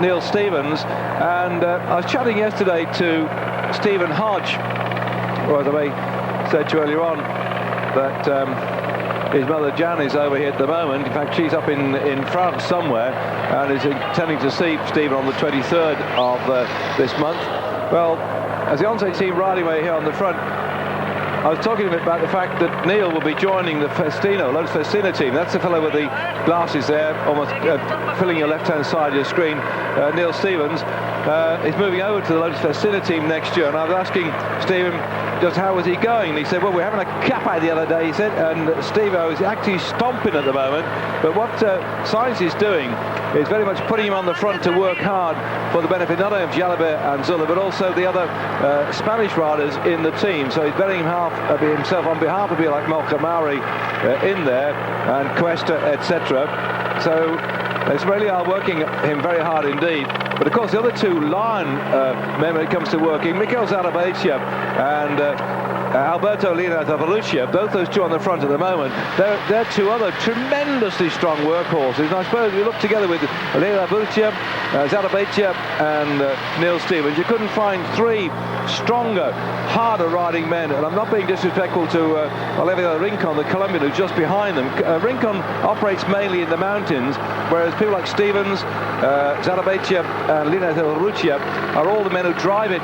Neil Stevens, and I was chatting yesterday to Stephen Hodge, or as I said to you earlier on, that his mother Jan is over here at the moment. In fact, she's up in France somewhere, and is intending to see Stephen on the 23rd of this month. Well, as the Onse team riding away here on the front, I was talking a bit about the fact that Neil will be joining the Lotus Festina team. That's the fellow with the glasses there, almost filling your left-hand side of your screen. Neil Stevens is moving over to the Lotus Festina team next year. And I was asking Stephen just how was he going. And he said, well, we're having a capo the other day, he said, and Steve-O is actually stomping at the moment. But what Sainz is doing is very much putting him on the front to work hard for the benefit not only of Jalabert and Zülle, but also the other Spanish riders in the team. So he's betting himself on behalf of people like Malcolm Mauri in there, and Cuesta, etc. So they really are working him very hard indeed. But of course, the other two Lion men when it comes to working, Mikel Zarabaitia and Alberto Linaz-Avarrutia, both those two on the front at the moment, they're two other tremendously strong workhorses. And I suppose we look together with Linaz-Avarrutia, Zarabetia and Neil Stevens, you couldn't find three stronger, harder riding men. And I'm not being disrespectful to Olivier Rincon, the Colombian, who's just behind them. Rincon operates mainly in the mountains, whereas people like Stevens, Zarabetia and Linaz-Avarrutia are all the men who drive it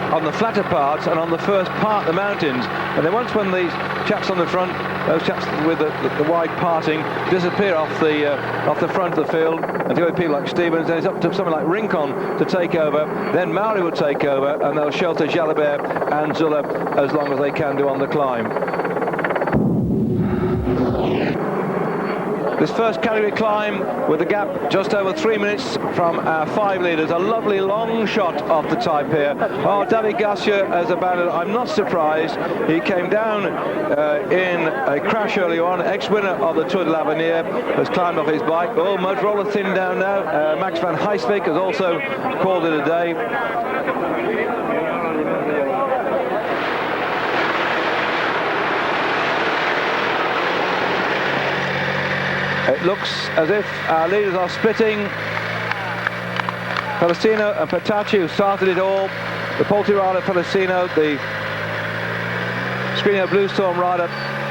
on the flatter parts and on the first part, the mountains. And then once when these chaps on the front, those chaps with the wide parting, disappear off the front of the field, and to people like Stevens, then it's up to someone like Rincon to take over. Then Mauri will take over, and they'll shelter Jalabert and Zülle as long as they can do on the climb. This first category climb with a gap just over 3 minutes from our 5 leaders. A lovely long shot off the type here. Oh, David Garcia has abandoned. I'm not surprised. He came down in a crash early on. Ex-winner of the Tour de l'Avenir has climbed off his bike. Oh, Motorola thinned down now. Max van Heijswijk has also called it a day. It looks as if our leaders are splitting. Pellegrino and Petacci, who started it all. The Polti rider Pellegrino, the Skriniar Blue Storm rider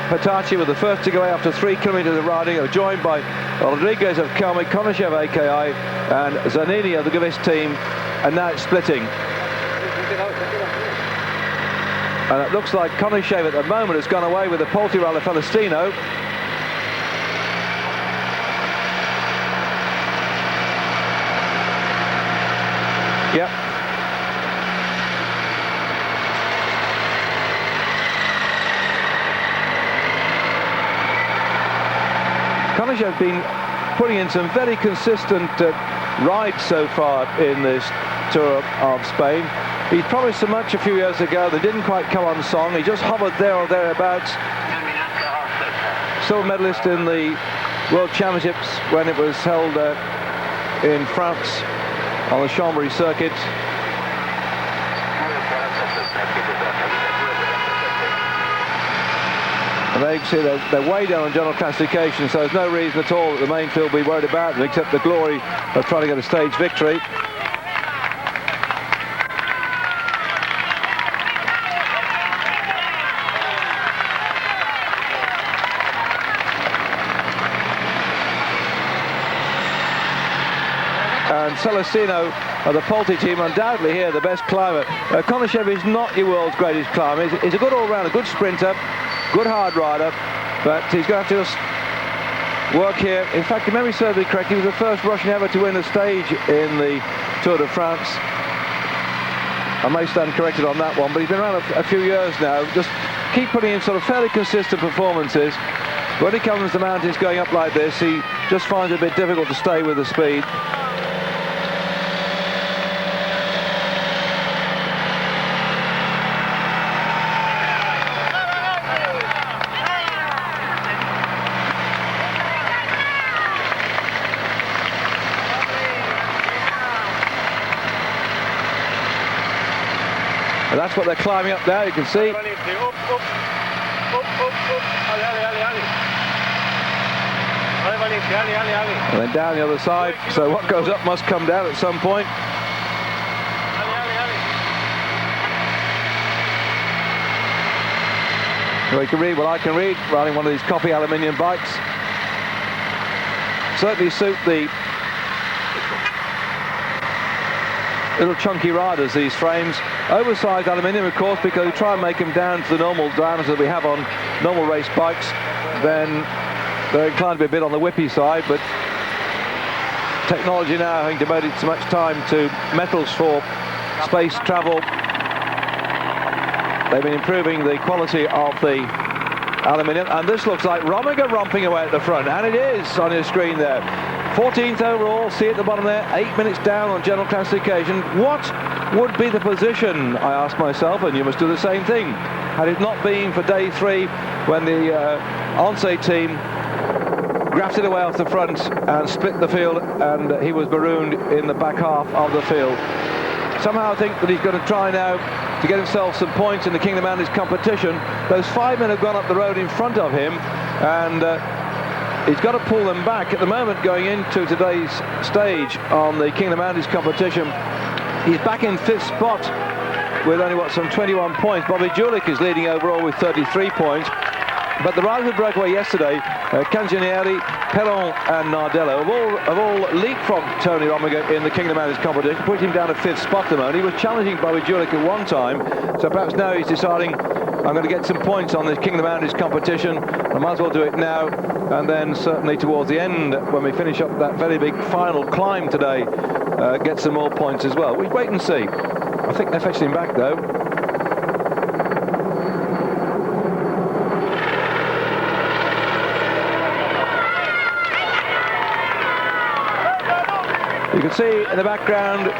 Petacci were the first to go away after 3 kilometers of riding, are joined by Rodriguez of Kelmic, Konashev AKI and Zanini of the Gavis team, and now it's splitting. And it looks like Konashev at the moment has gone away with the Polti rider Pellegrino. Yep. Konashev has been putting in some very consistent rides so far in this Tour of Spain. He promised so much a few years ago that didn't quite come on song. He just hovered there or thereabouts. Silver medalist in the World Championships when it was held in France on the Chambéry circuit. And there you can see they're way down on general classification, so there's no reason at all that the main field will be worried about them, except the glory of trying to get a stage victory. And Celestino of the Polti team, undoubtedly here the best climber. Konashev is not your world's greatest climber. He's a good all-rounder, good sprinter, good hard rider, but he's going to have to just work here. In fact, if memory serves me correct, he was the first Russian ever to win a stage in the Tour de France. I may stand corrected on that one, but he's been around a few years now. Just keep putting in sort of fairly consistent performances. When he comes to mountains going up like this, he just finds it a bit difficult to stay with the speed. And that's what they're climbing up there, you can see. And then down the other side, so what goes up must come down at some point. So you can read what I can read, riding one of these copy aluminium bikes. Certainly suit the little chunky riders, these frames. Oversized aluminium, of course, because we try and make them down to the normal diameters that we have on normal race bikes. Then they're inclined to be a bit on the whippy side, but technology now having devoted so much time to metals for space travel, they've been improving the quality of the aluminium. And this looks like Rominger romping away at the front, and it is on your screen there. 14th overall, see at the bottom there, 8 minutes down on general classification. What would be the position, I asked myself, and you must do the same thing, had it not been for day 3 when the Once team grafted away off the front and split the field, and he was marooned in the back half of the field. Somehow I think that he's going to try now to get himself some points in the King of the Mountains competition. Those 5 men have gone up the road in front of him, and he's got to pull them back. At the moment, going into today's stage on the King of the Mountains competition, he's back in 5th spot with only, some 21 points. Bobby Julich is leading overall with 33 points. But the riders of Breakaway yesterday, Canzonieri, Perron and Nardello, have all leaped from Tony Rominger in the King of the Mountains competition, put him down to 5th spot at the moment. He was challenging Bobby Julich at one time, so perhaps now he's deciding, I'm going to get some points on this King of the Mountains competition. I might as well do it now, and then certainly towards the end, when we finish up that very big final climb today, get some more points as well. We wait and see. I think they're fetching him back though. You can see in the background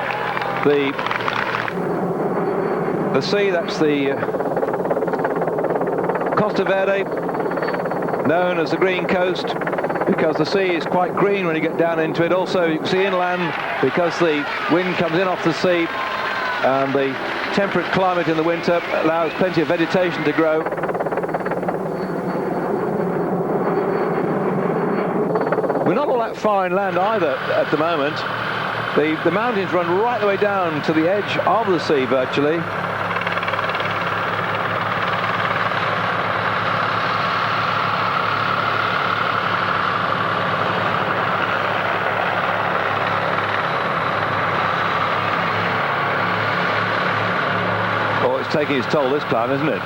the sea. That's the Costa Verde, known as the Green Coast, because the sea is quite green when you get down into it. Also, you can see inland, because the wind comes in off the sea, and the temperate climate in the winter allows plenty of vegetation to grow. We're not all that far inland either at the moment. The mountains run right the way down to the edge of the sea virtually. Oh, it's taking its toll this climb, isn't it?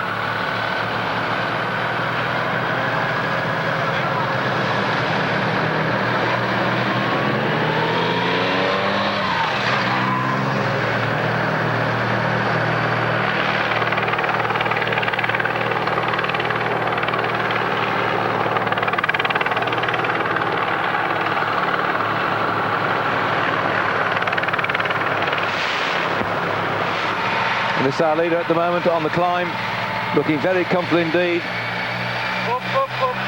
This is our leader at the moment on the climb, looking very comfortable indeed.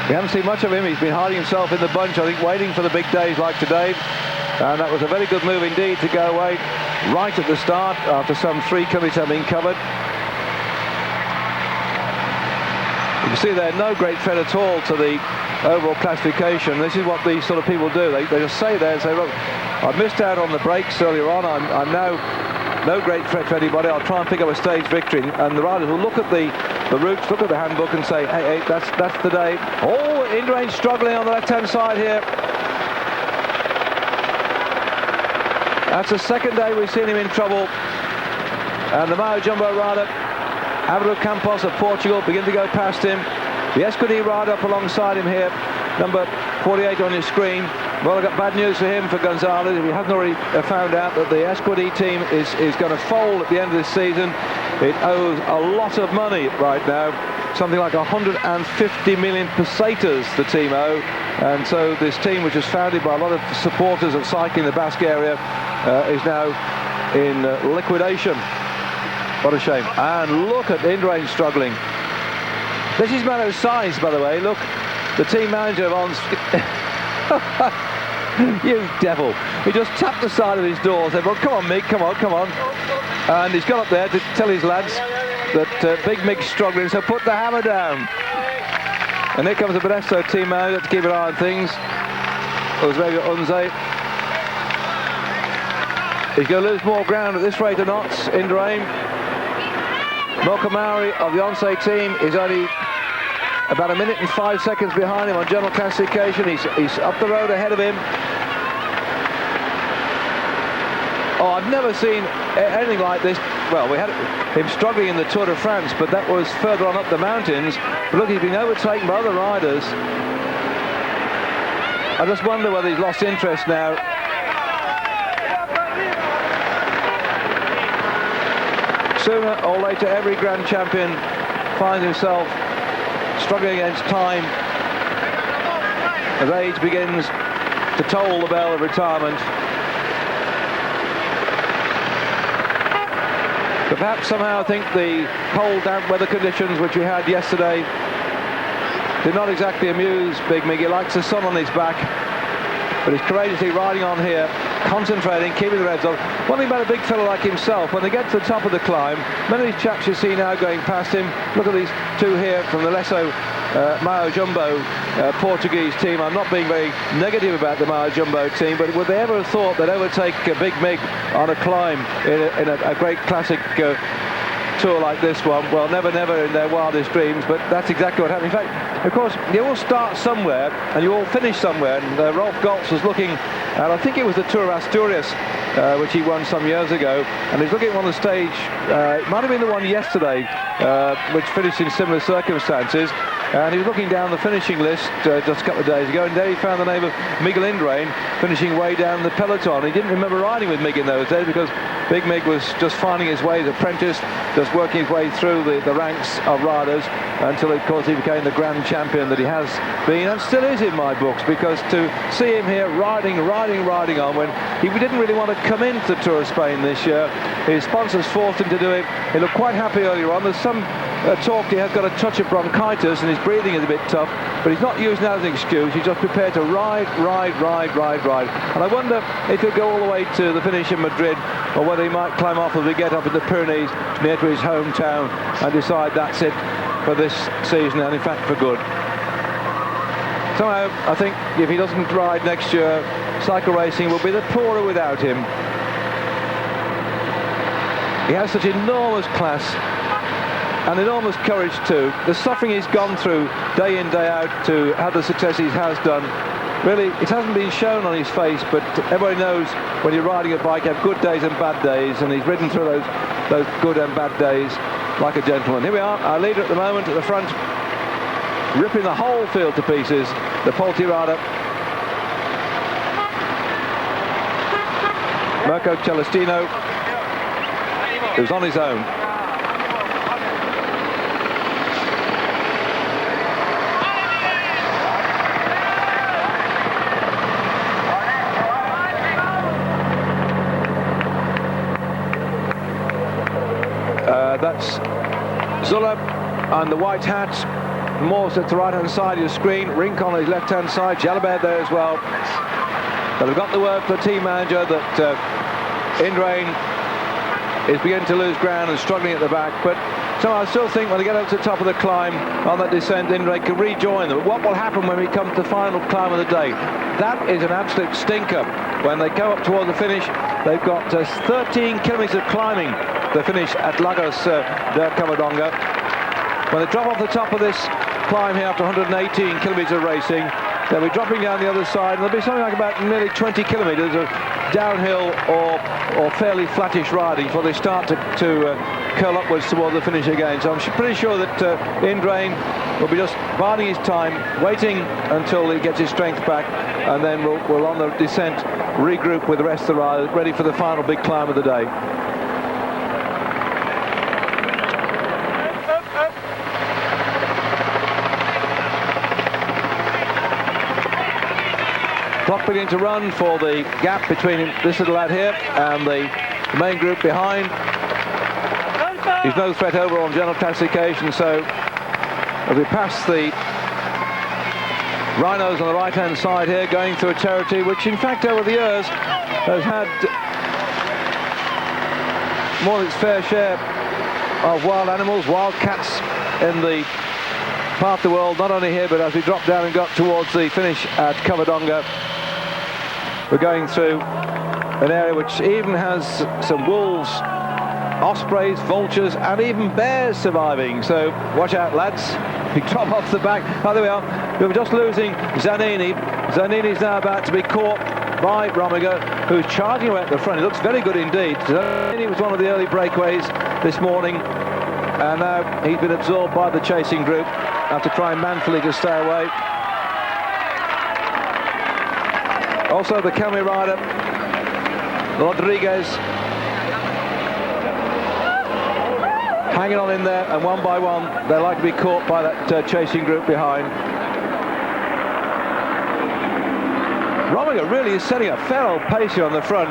We haven't seen much of him. He's been hiding himself in the bunch, I think, waiting for the big days like today. And that was a very good move indeed to go away right at the start after some 3 kilometres have been covered. You can see there, no great threat at all to the overall classification. This is what these sort of people do. They just say there and say, look, I missed out on the breaks earlier on. I'm now no great threat to anybody. I'll try and pick up a stage victory. And the riders will look at the routes, look at the handbook and say, hey, that's the day. Oh, Indurain struggling on the left-hand side here. That's the second day we've seen him in trouble. And the Mayo Jumbo rider, Álvaro Campos of Portugal, begin to go past him. The Escudé rider up alongside him here, number 48 on your screen. Well, I've got bad news for him, for Gonzalez. If you haven't already found out that the Escudé team is going to fold at the end of this season. It owes a lot of money right now, something like 150 million pesetas the team owe. And so this team, which was founded by a lot of supporters of cycling in the Basque area, is now in liquidation. What a shame. And look at Indurain struggling. This is Mano's size, by the way. Look, the team manager of Ons. You devil. He just tapped the side of his door and said, well, come on, Mig, come on. And he's gone up there to tell his lads that Big Mig's struggling, so put the hammer down. And here comes the Banesto team manager to keep an eye on things. Oswego Unze. He's going to lose more ground at this rate or not, Indurain. Milko Mauri of the Onse team is only about 1 minute and 5 seconds behind him on general classification. He's up the road ahead of him. Oh, I've never seen anything like this. Well, we had him struggling in the Tour de France, but that was further on up the mountains. But look, he's been overtaken by other riders. I just wonder whether he's lost interest now. Sooner or later, every grand champion finds himself struggling against time as age begins to toll the bell of retirement. But perhaps somehow I think the cold, damp weather conditions which we had yesterday did not exactly amuse Big Mig. He likes the sun on his back. but he's courageously riding on here, concentrating, keeping the reds on. One thing about a big fellow like himself, when they get to the top of the climb, many of these chaps you see now going past him. Look at these two here from the Lesso Maio Jumbo Portuguese team. I'm not being very negative about the Maio Jumbo team, but would they ever have thought they'd overtake Big Mig on a climb in a great classic tour like this one? Well, never in their wildest dreams, but that's exactly what happened. In fact, of course, you all start somewhere and you all finish somewhere, and Rolf Goltz was looking at, I think it was the Tour of Asturias, which he won some years ago, and he's looking at one of the stage, it might have been the one yesterday, which finished in similar circumstances, and he was looking down the finishing list just a couple of days ago, and there he found the name of Miguel Indurain finishing way down the peloton. He didn't remember riding with Mig in those days because Big Mig was just finding his way as apprentice, just working his way through the ranks of riders until, of course, he became the grand champion that he has been and still is in my books, because to see him here riding on when he didn't really want to come into the Tour of Spain this year. His sponsors forced him to do it. He looked quite happy earlier on. There's some talk he has got a touch of bronchitis and his breathing is a bit tough, but he's not using that as an excuse. He's just prepared to ride. And I wonder if he'll go all the way to the finish in Madrid, or whether he might climb off as we get up in the Pyrenees near to his hometown and decide that's it for this season, and in fact for good. Somehow I think if he doesn't ride next year, cycle racing will be the poorer without him. He has such enormous class and enormous courage too. The suffering he's gone through day in, day out to have the success he has done, really, it hasn't been shown on his face, but everybody knows when you're riding a bike, you have good days and bad days, and he's ridden through those good and bad days like a gentleman. Here we are, our leader at the moment at the front, ripping the whole field to pieces, the Poltirada. Mirko Celestino, who's on his own. That's Zülle and the white hat. Morse at the right-hand side of your screen. Rink on his left-hand side. Jalabert there as well. But we've got the word for the team manager that Indurain is beginning to lose ground and struggling at the back. But so I still think when they get up to the top of the climb on that descent, Indurain can rejoin them. But what will happen when we come to the final climb of the day? That is an absolute stinker. When they go up towards the finish, they've got 13 kilometres of climbing to finish at Lagos del Covadonga. When they drop off the top of this climb here after 118 kilometres of racing, they'll be dropping down the other side, and there'll be something like about nearly 20 kilometres of downhill or fairly flattish riding before they start to curl upwards toward the finish again. So I'm pretty sure that Indurain will be just biding his time, waiting until he gets his strength back, and then we'll on the descent regroup with the rest of the riders, ready for the final big climb of the day. Clock beginning to run for the gap between this little lad here and the main group behind. He's no threat over on general classification, so as we pass the rhinos on the right-hand side here, going through a territory which, in fact, over the years has had more than its fair share of wild animals, wild cats in the part of the world, not only here, but as we drop down and got towards the finish at Covadonga, we're going through an area which even has some wolves, ospreys, vultures, and even bears surviving. So watch out, lads. We drop off the back. Oh, there we are. We're just losing Zanini. Zanini's now about to be caught by Rominger, who's charging away at the front. He looks very good indeed. Zanini was one of the early breakaways this morning, and now he's been absorbed by the chasing group after trying manfully to stay away. Also the Camry rider, Rodriguez, hanging on in there, and one by one they like to be caught by that chasing group behind. Rominger really is setting a fair old pace here on the front,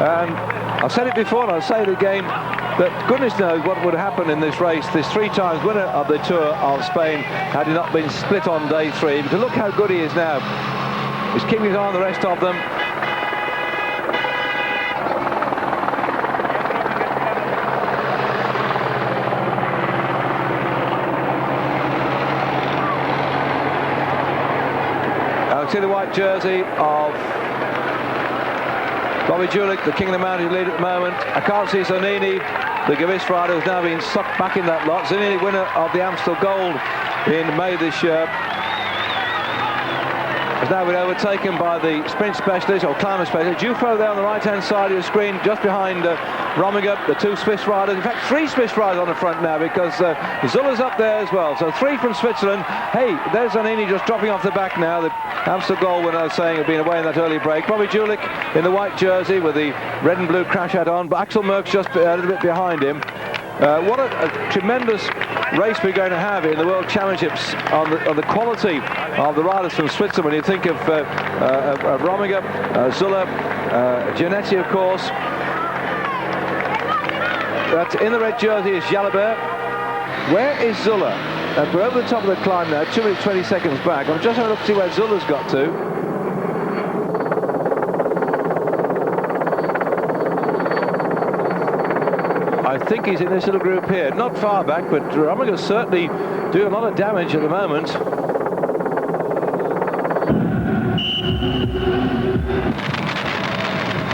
and I've said it before and I'll say it again, that goodness knows what would happen in this race, this 3 times winner of the Tour of Spain, had he not been split on day 3. But look how good he is now. He's keeping his eye on the rest of them. See the white jersey of Bobby Julich, the King of the Mountain lead at the moment. I can't see Zanini, the Gavis rider, who's now been sucked back in that lot. Zanini, winner of the Amstel Gold in May this year, has now been overtaken by the sprint specialist or climber specialist. Jufo there on the right-hand side of the screen, just behind Rominger, the two Swiss riders. In fact, three Swiss riders on the front now, because Zülle's up there as well. So three from Switzerland. Hey, there's Zanini just dropping off the back now. The Amstel Gold winner, saying, had been away in that early break. Bobby Julich in the white jersey with the red and blue crash hat on, but Axel Merckx just a little bit behind him. What a tremendous race we're going to have in the World Championships on the quality of the riders from Switzerland. When you think of Rominger, Zülle, Giannetti, of course. That's in the red jersey is Jalabert. Where is Zülle? We're over the top of the climb now, 2 minutes 20 seconds back. I'm just having a look to see where Zulle's got to. I think he's in this little group here. Not far back, but Rominger certainly doing a lot of damage at the moment.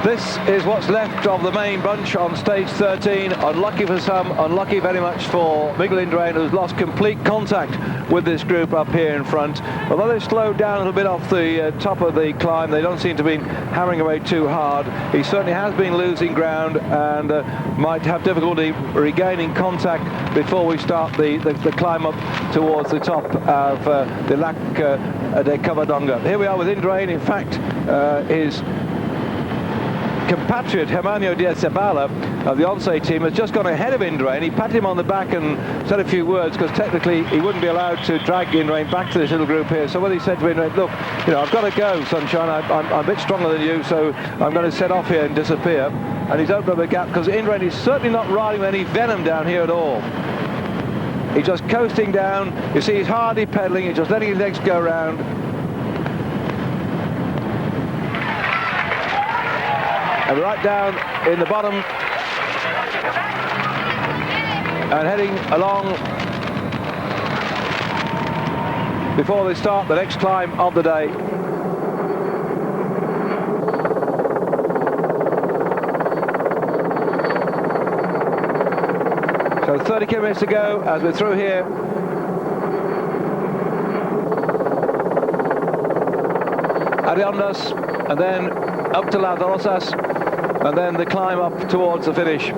This is what's left of the main bunch on stage 13. Unlucky for some, unlucky very much for Miguel Indurain, who's lost complete contact with this group up here in front. Although they've slowed down a little bit off the top of the climb, they don't seem to be hammering away too hard. He certainly has been losing ground and might have difficulty regaining contact before we start the climb up towards the top of the Lac de Covadonga. Here we are with Indurain. In fact, his compatriot Hermano Diaz-Zabala of the Once team has just gone ahead of Indurain. He patted him on the back and said a few words, because technically he wouldn't be allowed to drag Indurain back to this little group here. So what he said to Indurain, look, you know, I've got to go, sunshine, I'm a bit stronger than you, so I'm going to set off here and disappear. And he's opened up a gap, because Indurain is certainly not riding with any venom down here at all. He's just coasting down. You see he's hardly pedaling, he's just letting his legs go around. And we're right down in the bottom and heading along before they start the next climb of the day. So 30 kilometers to go as we're through here. Ariondas, and then up to Las Rosas, and then the climb up towards the finish.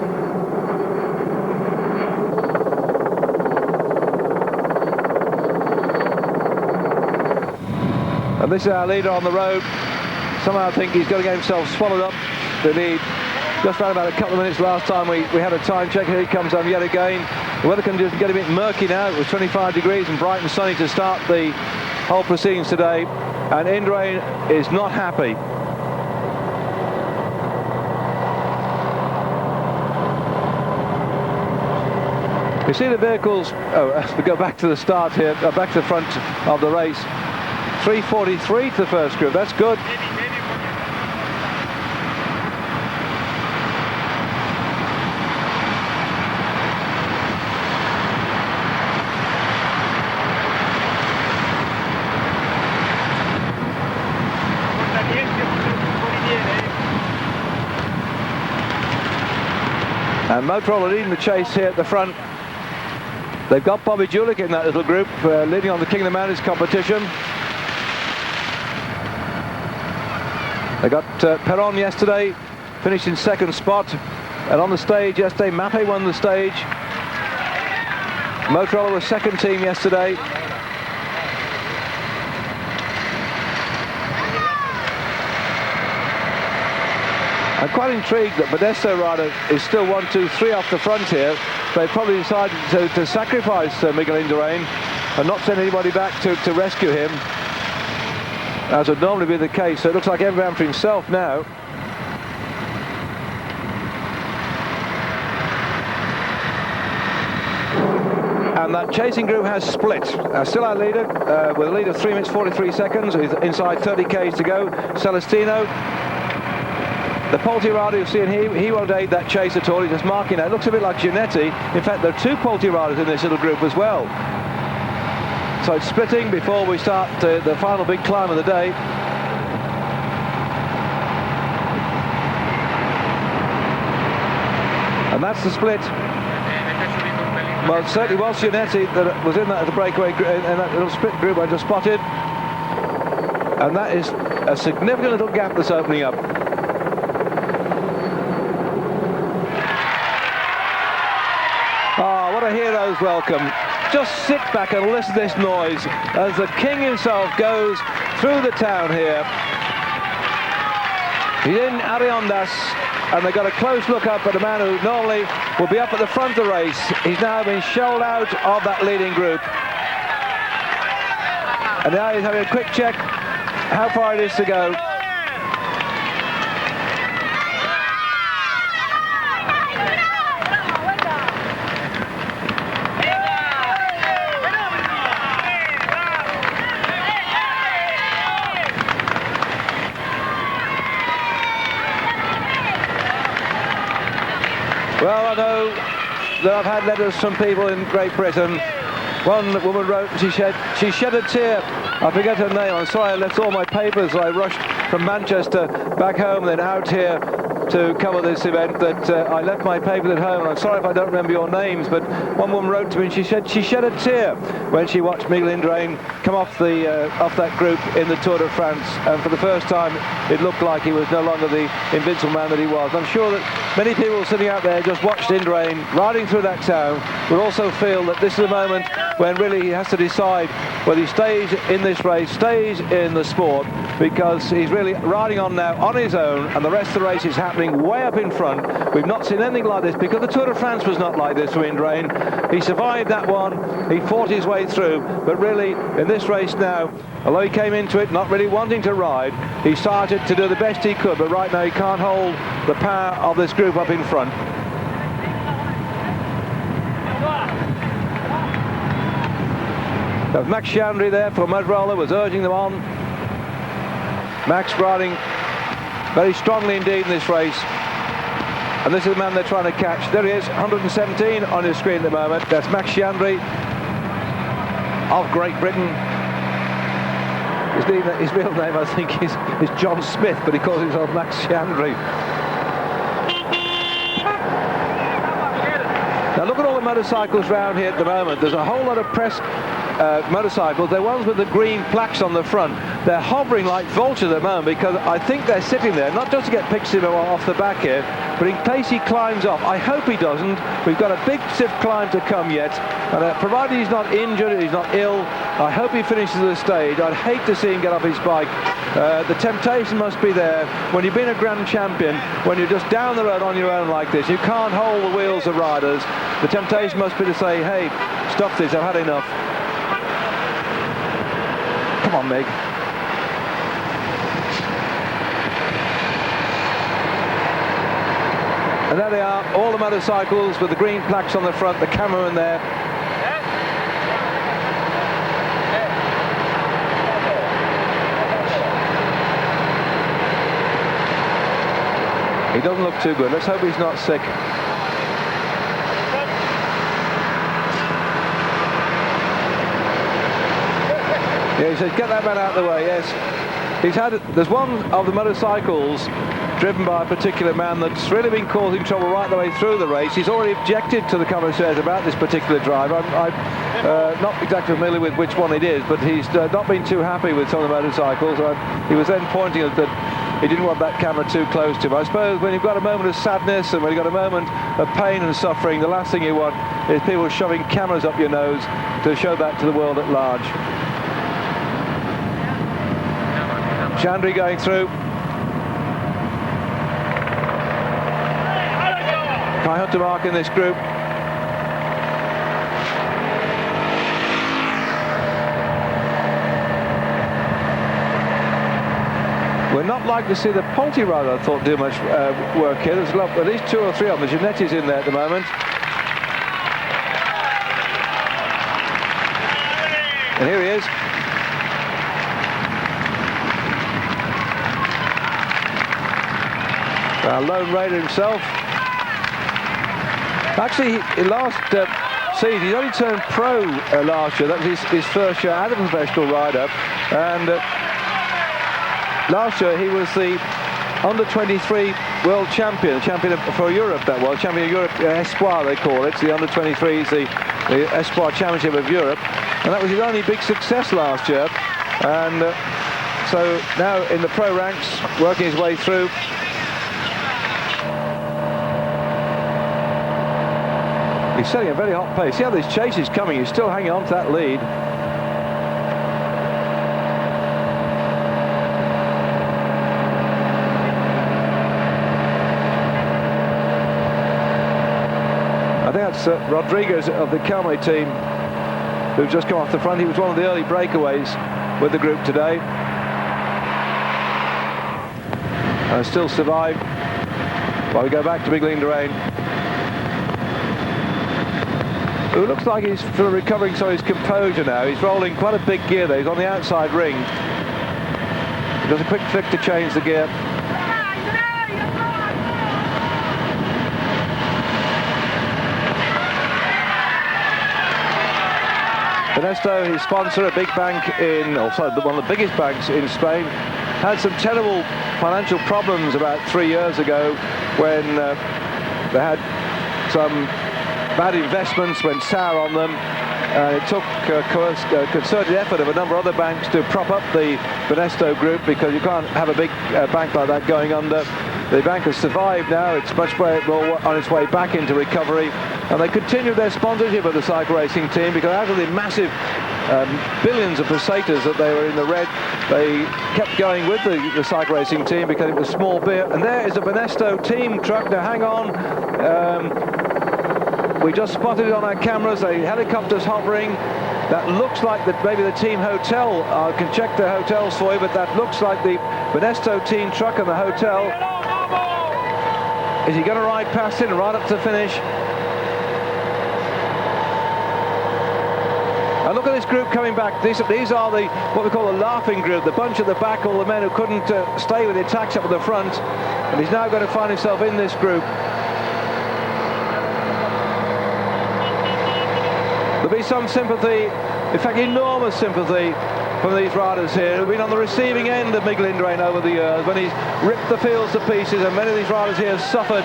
And this is our leader on the road. Somehow I think he's going to get himself swallowed up. The lead just ran about a couple of minutes last time we had a time check. Here he comes on yet again. The weather conditions get a bit murky now. It was 25 degrees and bright and sunny to start the whole proceedings today, and Indurain is not happy. You see the vehicles, as we go back to the start here, back to the front of the race. 3:43 to the first group, that's good. And Moto are leading the chase here at the front. They've got Bobby Julich in that little group, leading on the King of the Mountains competition. They got Perron yesterday, finished in second spot. And on the stage yesterday, Mappe won the stage. Motorola was second team yesterday. I'm quite intrigued that Modesto rider is still 1, 2, 3 off the front here. They probably decided to sacrifice Miguel Indurain and not send anybody back to rescue him, as would normally be the case. So it looks like everyone for himself now. and that chasing group has split. Still our leader, with a lead of 3 minutes 43 seconds, with inside 30 k's to go. Celestino. The Polti rider you'll see, and he won't aid that chase at all. He's just marking out. It looks a bit like Giannetti. In fact, there are 2 Polti riders in this little group as well. So it's splitting before we start the final big climb of the day. And that's the split. Well, it certainly was Giannetti that was in that the breakaway, in that little split group I just spotted. And that is a significant little gap that's opening up. Oh, what a hero's welcome. Just sit back and listen to this noise as the king himself goes through the town here. He's in Ariondas, and they got a close look up at a man who normally will be up at the front of the race. He's now been shelled out of that leading group. And now he's having a quick check how far it is to go. Well, I know that I've had letters from people in Great Britain. One woman wrote, she shed a tear. I forget her name. I'm sorry, I left all my papers. I rushed from Manchester back home, then out here to cover this event. That I left my papers at home. And I'm sorry if I don't remember your names, but one woman wrote to me and she shed a tear when she watched Miguel Indurain come off that group in the Tour de France. And for the first time, it looked like he was no longer the invincible man that he was. I'm sure that many people sitting out there just watched Indurain riding through that town will also feel that this is a moment when really he has to decide whether he stays in this race, stays in the sport, because he's really riding on now on his own, and the rest of the race is happening way up in front. We've not seen anything like this, because the Tour de France was not like this for Indurain. He survived that one, he fought his way through, but really in this race now, although he came into it not really wanting to ride, he started to do the best he could, but right now he can't hold the power of this group up in front. There's Max Chandry there for Mudroller, was urging them on. Max riding very strongly indeed in this race. And this is the man they're trying to catch. There he is, 117 on his screen at the moment. That's Max Chandry of Great Britain. His real name, I think, is John Smith, but he calls himself Max Chandry. Now look at all the motorcycles round here at the moment. There's a whole lot of press motorcycles. They're ones with the green plaques on the front. They're hovering like vultures at the moment, because I think they're sitting there not just to get pictures off the back here, but in case he climbs off. I hope he doesn't. We've got a big stiff climb to come yet, and provided he's not injured, he's not ill, I hope he finishes the stage. I'd hate to see him get off his bike. The temptation must be there when you've been a grand champion, when you're just down the road on your own like this. You can't hold the wheels of riders. The temptation must be to say, hey, stop this, I've had enough. Come on, Meg. And there they are, all the motorcycles with the green plaques on the front, the cameraman there. He doesn't look too good. Let's hope he's not sick. Yeah, he says, get that man out of the way, yes. There's one of the motorcycles driven by a particular man that's really been causing trouble right the way through the race. He's already objected to the commissaires about this particular driver. I'm not exactly familiar with which one it is, but he's not been too happy with some of the motorcycles. He was then pointing at that he didn't want that camera too close to him. I suppose when you've got a moment of sadness and when you've got a moment of pain and suffering, the last thing you want is people shoving cameras up your nose to show that to the world at large. Chandry going through. Kai Huntermark in this group. We're not likely to see the Polti rider, I thought, do much work here. There's at least 2 or 3 of them. Giannetti's in there at the moment. And here he is. Lone Raider himself. Actually, last season, he only turned pro last year. That was his first year as a professional rider. And last year, he was the under-23 world champion for Europe, that was. Champion of Europe, Espoir, they call it. The under-23s, the Espoir Championship of Europe. And that was his only big success last year. And so now in the pro ranks, working his way through. He's setting a very hot pace. See how this chase is coming. He's still hanging on to that lead. I think that's Rodriguez of the Calme team who's just come off the front. He was one of the early breakaways with the group today. And still survived. While we go back to Miguel Indurain, who looks like he's recovering some of his composure now. He's rolling quite a big gear there. He's on the outside ring. He does a quick flick to change the gear. Ernesto, his sponsor, a big bank in, also one of the biggest banks in Spain, had some terrible financial problems about 3 years ago when they had some bad investments, went sour on them. It took a concerted effort of a number of other banks to prop up the Ernesto group, because you can't have a big bank like that going under. The bank has survived now. It's much more on its way back into recovery. And they continued their sponsorship of the cycle racing team, because out of the massive billions of pesetas that they were in the red, they kept going with the cycle racing team because it was small beer. And there is a Ernesto team truck. Now hang on. We just spotted it on our cameras. A helicopter's hovering. That looks like maybe the team hotel. I can check the hotels for you, but that looks like the Ernesto team truck and the hotel. Is he going to ride past it and ride up to the finish? And look at this group coming back. These are what we call the laughing group, the bunch at the back, all the men who couldn't stay with the attacks up at the front. And he's now going to find himself in this group. There'll be some sympathy, in fact enormous sympathy, from these riders here who've been on the receiving end of Miguel Indurain over the years, when he's ripped the fields to pieces, and many of these riders here have suffered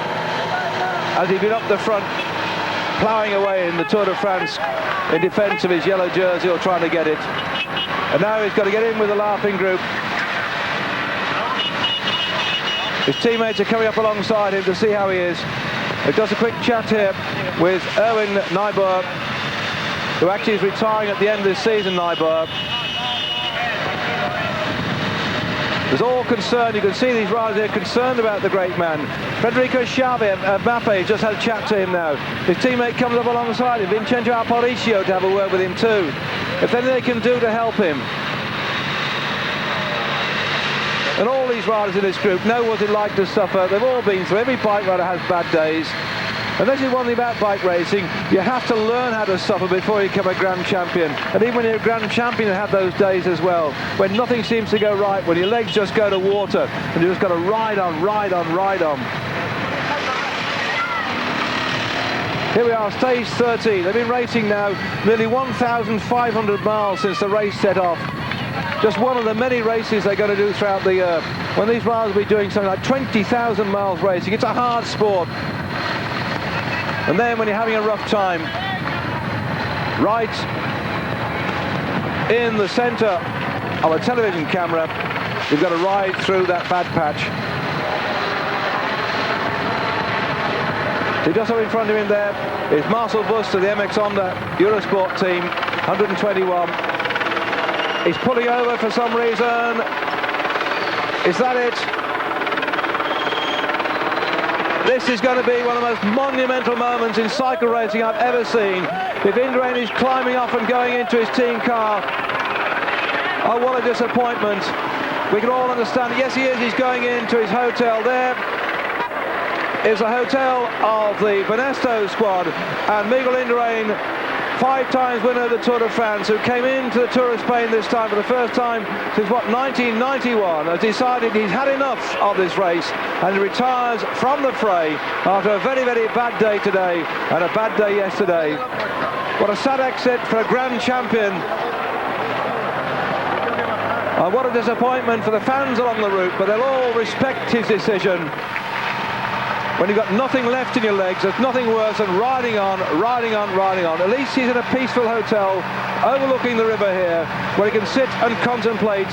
as he's been up the front, ploughing away in the Tour de France in defence of his yellow jersey, or trying to get it. And now he's got to get in with the laughing group. His teammates are coming up alongside him to see how he is. He does a quick chat here with Erwin Nijboer, who actually is retiring at the end of this season, Nijboer. There's all concern. You can see these riders here concerned about the great man. Federico Mbappe just had a chat to him now. His teammate comes up alongside him, Vincenzo Aparicio, to have a word with him too. If anything they can do to help him. And all these riders in this group know what it's like to suffer. They've all been through. Every bike rider has bad days. And this is one thing about bike racing. You have to learn how to suffer before you become a grand champion. And even when you're a grand champion, you have those days as well, when nothing seems to go right, when your legs just go to water, and you just got to ride on, ride on, ride on. Here we are, stage 13. They've been racing now nearly 1,500 miles since the race set off. Just one of the many races they're going to do throughout the year. When these riders will be doing something like 20,000 miles racing, it's a hard sport. And then when you're having a rough time, right in the centre of a television camera, you've got to ride through that bad patch. So just up in front of him there is Marcel Bust of the MX Honda Eurosport team, 121. He's pulling over for some reason. Is that it? This is going to be one of the most monumental moments in cycle racing I've ever seen. If Indurain is climbing off and going into his team car, oh, what a disappointment. We can all understand. Yes, he is. He's going into his hotel. There is a hotel of the Ernesto squad, and Miguel Indurain 5 times winner of the Tour de France, who came into the Tour of Spain this time for the first time since, 1991, has decided he's had enough of this race and retires from the fray after a very, very bad day today and a bad day yesterday. What a sad exit for a grand champion. And what a disappointment for the fans along the route, but they'll all respect his decision. When you've got nothing left in your legs, there's nothing worse than riding on, riding on, riding on. At least he's in a peaceful hotel overlooking the river here, where he can sit and contemplate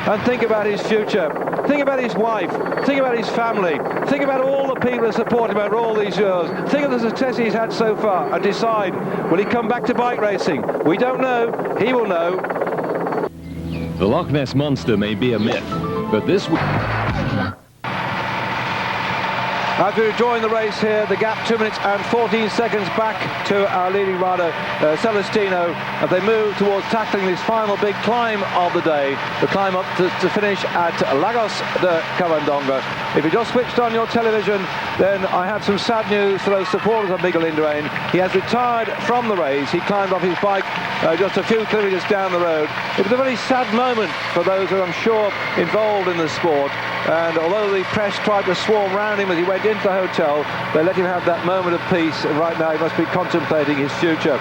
and think about his future. Think about his wife, think about his family, think about all the people that support him over all these years. Think of the success he's had so far and decide, will he come back to bike racing? We don't know, he will know. The Loch Ness Monster may be a myth, but this week... As we join the race here, the gap 2 minutes and 14 seconds back to our leading rider, Celestino, as they move towards tackling this final big climb of the day, the climb up to finish at Lagos de Covadonga. If you just switched on your television, then I have some sad news for those supporters of Miguel Indurain. He has retired from the race. He climbed off his bike just a few kilometres down the road. It was a very sad moment for those who I'm sure involved in the sport. And although the press tried to swarm around him as he went into the hotel, they let him have that moment of peace, and right now he must be contemplating his future.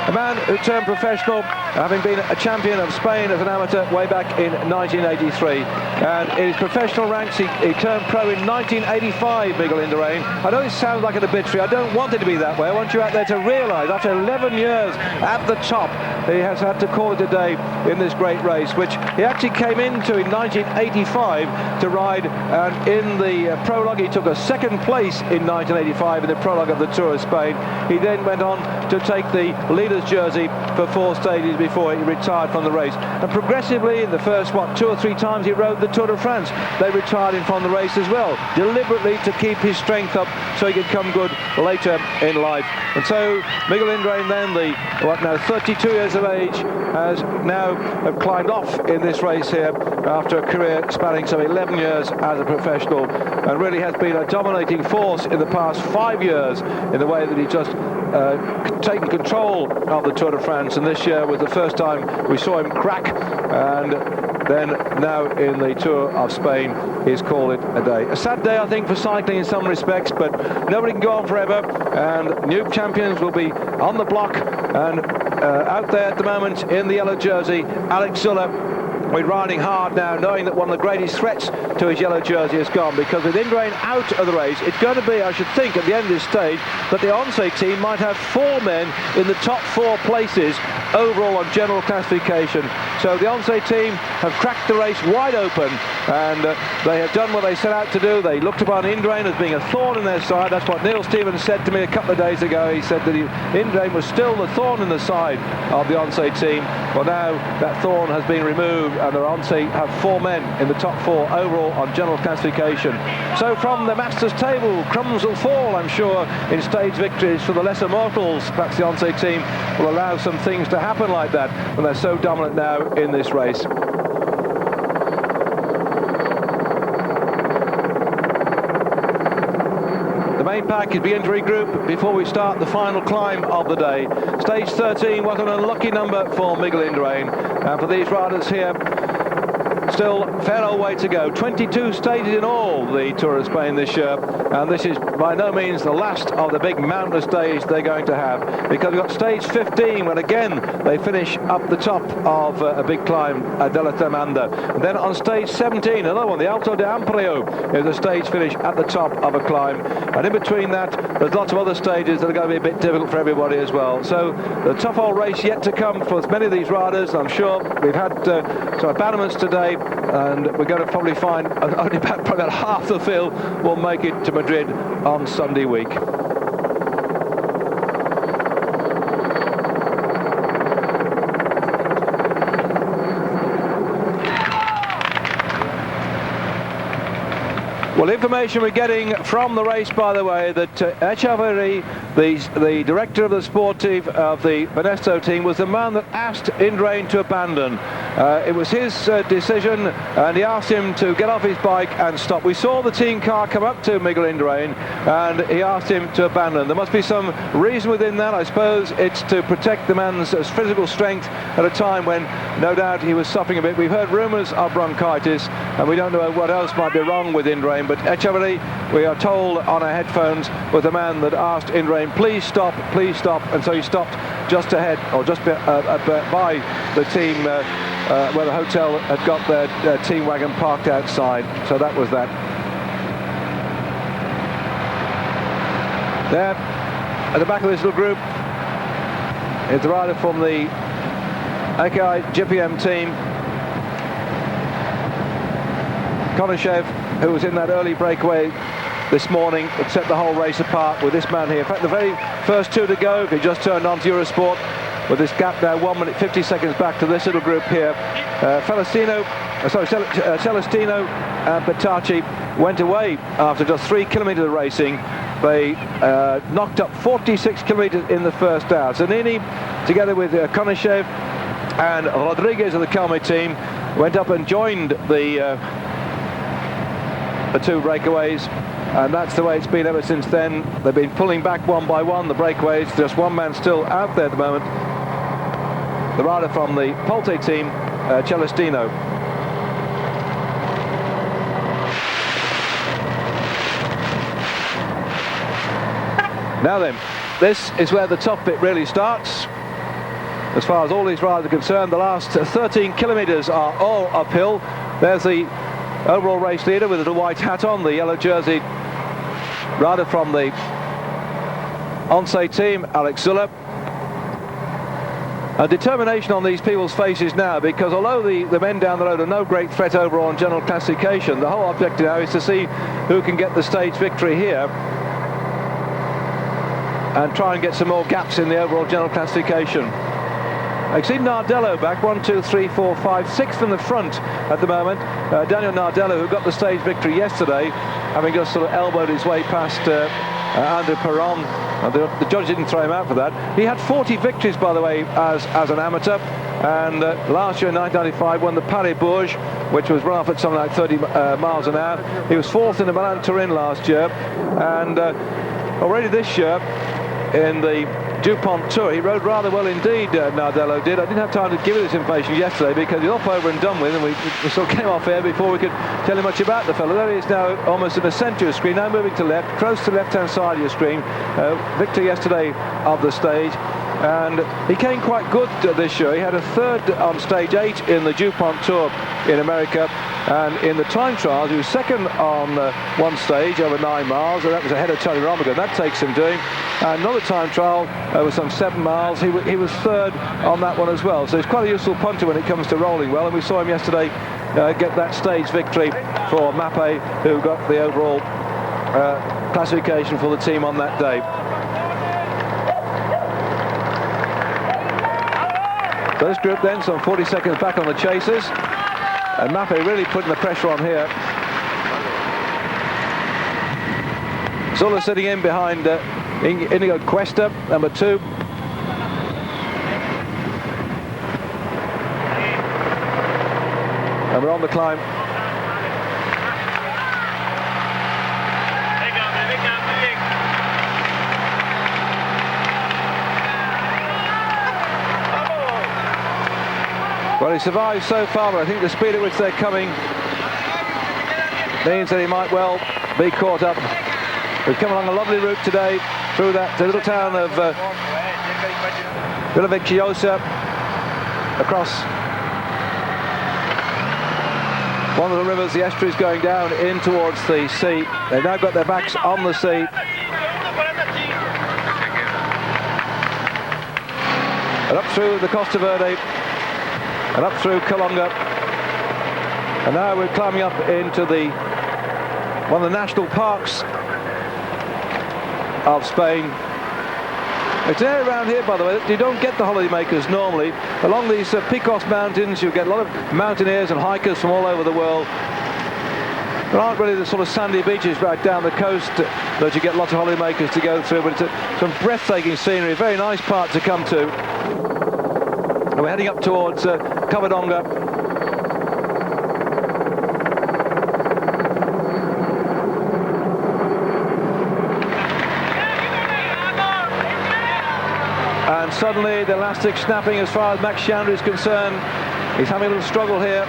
A man who turned professional, having been a champion of Spain as an amateur way back in 1983. And in his professional ranks, he turned pro in 1985, Miguel Indurain. I know it sounds like an obituary. I don't want it to be that way. I want you out there to realise, after 11 years at the top, he has had to call it a day in this great race, which he actually came into in 1985 to ride. And in the prologue, he took a second place in 1985 in the prologue of the Tour of Spain. He then went on to take the leader's jersey for 4 stages before he retired from the race. And progressively, in the first, 2 or 3 times he rode the Tour de France, they retired him from the race as well, deliberately to keep his strength up so he could come good later in life. And so Miguel Indurain, then now 32 years of age, has now climbed off in this race here after a career spanning some 11 years as a professional, and really has been a dominating force in the past 5 years in the way that he just taken control of the Tour de France. And this year was the first time we saw him crack, and then now in the Tour of Spain he's called it a day. A sad day, I think, for cycling in some respects, but nobody can go on forever, and new champions will be on the block. And out there at the moment in the yellow jersey, Alex Zülle, we're riding hard now, knowing that one of the greatest threats to his yellow jersey is gone, because with Indurain out of the race, it's going to be, I should think, at the end of this stage, that the Once team might have 4 men in the top 4 places overall on general classification. So the Once team have cracked the race wide open, and they have done what they set out to do. They looked upon Indurain as being a thorn in their side. That's what Neil Stevens said to me a couple of days ago. He said that Indurain was still the thorn in the side of the Once team. Well, now that thorn has been removed, and the Once have 4 men in the top 4 overall on general classification. So from the Masters table, crumbs will fall, I'm sure, in stage victories for the lesser mortals. Perhaps the Once team will allow some things to happen like that when they're so dominant now in this race. The main pack is beginning to regroup before we start the final climb of the day. Stage 13 was an unlucky number for Miguel Indurain, and for these riders here, still a fair old way to go. 22 stages in all, the Tour of Spain this year, and this is by no means the last of the big mountainous days they're going to have, because we've got stage 15, when again they finish up the top of a big climb at De la Tremanda. And then on stage 17, another one, the Alto de Amplio, is a stage finish at the top of a climb. And in between that, there's lots of other stages that are going to be a bit difficult for everybody as well. So the tough old race yet to come for many of these riders. I'm sure we've had some abandonments today, and we're going to probably find only probably about half the field will make it to Madrid on Sunday week. Well, information we're getting from the race, by the way, that Echeverry, the director of the sport team of the Benesto team, was the man that asked Indurain to abandon. It was his decision, and he asked him to get off his bike and stop. We saw the team car come up to Miguel Indurain, and he asked him to abandon. There must be some reason within that. I suppose it's to protect the man's physical strength at a time when, no doubt, he was suffering a bit. We've heard rumours of bronchitis, and we don't know what else might be wrong with Indurain. But Echeverry, we are told on our headphones, was the man that asked Indurain, please stop, and so he stopped just ahead, or just by the team where the hotel had got their team wagon parked outside. So that was that. There, at the back of this little group, is the rider from the AKI GPM team, Konashev, who was in that early breakaway this morning, that set the whole race apart with this man here. In fact, the very first two to go, if he just turned on to Eurosport, with this gap now 1 minute 50 seconds back to this little group here. Celestino and Bertacci went away after just 3 kilometres of racing. They knocked up 46 kilometres in the first hour. Zanini, together with Konashev and Rodriguez of the Calme team, went up and joined the two breakaways, and that's the way it's been ever since then. They've been pulling back one by one, the breakaways. Just one man still out there at the moment, the rider from the Polte team, Celestino. Now then, this is where the tough bit really starts. As far as all these riders are concerned, the last 13 kilometres are all uphill. There's the overall race leader with a little white hat on, the yellow jersey rider from the Once team, Alex Zülle. A determination on these people's faces now, because although the men down the road are no great threat overall on general classification, the whole objective now is to see who can get the stage victory here and try and get some more gaps in the overall general classification. I see Nardello back, 1, 2, 3, 4, 5, 6 from the front at the moment. Daniel Nardello, who got the stage victory yesterday, having just sort of elbowed his way past Andrew Perron. The judge didn't throw him out for that. He had 40 victories, by the way, as an amateur, and last year in 1995 won the Paris-Bourges, which was run off at something like 30 miles an hour. He was 4th in the Milan-Turin last year, and already this year in the DuPont Tour, he rode rather well indeed, Nardello did. I didn't have time to give you this information yesterday because he was off over and done with, and we sort of came off air before we could tell you much about the fellow. There he is now, almost in the centre of your screen, now moving to left, close to the left-hand side of your screen. Victor yesterday of the stage, and he came quite good this year. He had a 3rd on stage 8 in the DuPont Tour in America, and in the time trials he was 2nd on one stage over 9 miles, and that was ahead of Tony Romigan. That takes some doing. And another time trial over some 7 miles, he was 3rd on that one as well. So he's quite a useful punter when it comes to rolling well, and we saw him yesterday get that stage victory for Mappe, who got the overall classification for the team on that day. So this group then, some 40 seconds back on the chasers, and Mappe really putting the pressure on here. Zülle sitting in behind Inigo Cuesta, number 2. And we're on the climb. Well, he survived so far, but I think the speed at which they're coming means that he might well be caught up. We've come along a lovely route today through the little town of Villavicchiosa, across one of the rivers. The estuary is going down in towards the sea. They've now got their backs on the sea. And up through the Costa Verde, and up through Calonga, and now we're climbing up into one of the national parks of Spain. It's an area around here, by the way, you don't get the holidaymakers normally. Along these Picos mountains, you get a lot of mountaineers and hikers from all over the world. There aren't really the sort of sandy beaches right down the coast that you get lots of holidaymakers to go through, but it's some breathtaking scenery, a very nice part to come to. And we're heading up towards Covadonga. And suddenly the elastic snapping as far as Max Chandra is concerned. He's having a little struggle here.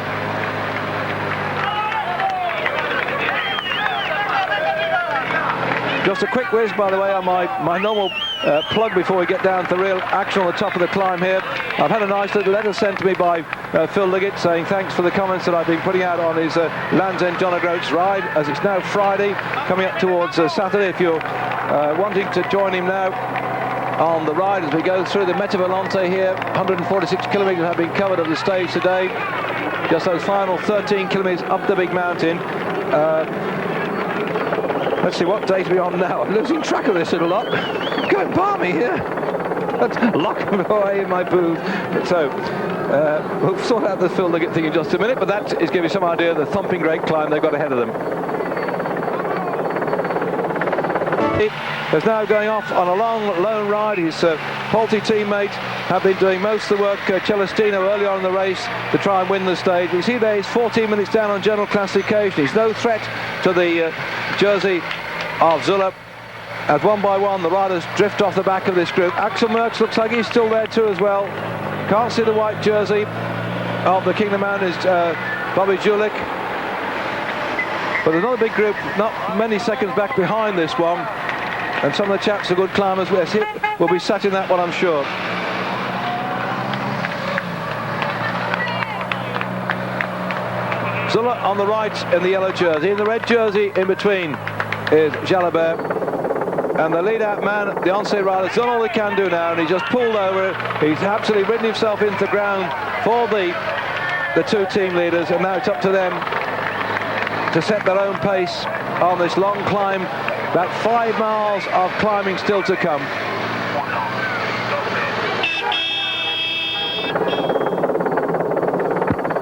Just a quick whiz, by the way, on my normal plug before we get down to the real action on the top of the climb here. I've had a nice little letter sent to me by Phil Liggett saying thanks for the comments that I've been putting out on his Land's End John O'Groats ride, as it's now Friday, coming up towards Saturday. If you're wanting to join him now on the ride as we go through the Meta Volante here, 146 kilometres have been covered of the stage today. Just those final 13 kilometres up the big mountain. Let's see, what date are we on now? I'm losing track of this a lot. Going balmy here. That's locking away in my booth. So we'll sort out the Phil Liggett thing in just a minute, but that is giving you some idea of the thumping great climb they've got ahead of them. Is now going off on a long lone ride. His Polti teammate have been doing most of the work, Celestino, early on in the race to try and win the stage. We see there he's 14 minutes down on general classification. He's no threat to the jersey of Zülle. As one by one the riders drift off the back of this group. Axel Merckx looks like he's still there too as well. Can't see the white jersey of the Kingdom Mountains, Bobby Julich. But another big group, not many seconds back behind this one. And some of the chaps are good climbers. We'll be sat in that one, I'm sure. Zülle on the right in the yellow jersey. In the red jersey in between is Jalabert. And the lead-out man, the Once rider, has done all he can do now, and he's just pulled over. He's absolutely ridden himself into the ground for the two team leaders, and now it's up to them to set their own pace on this long climb. About 5 miles of climbing still to come.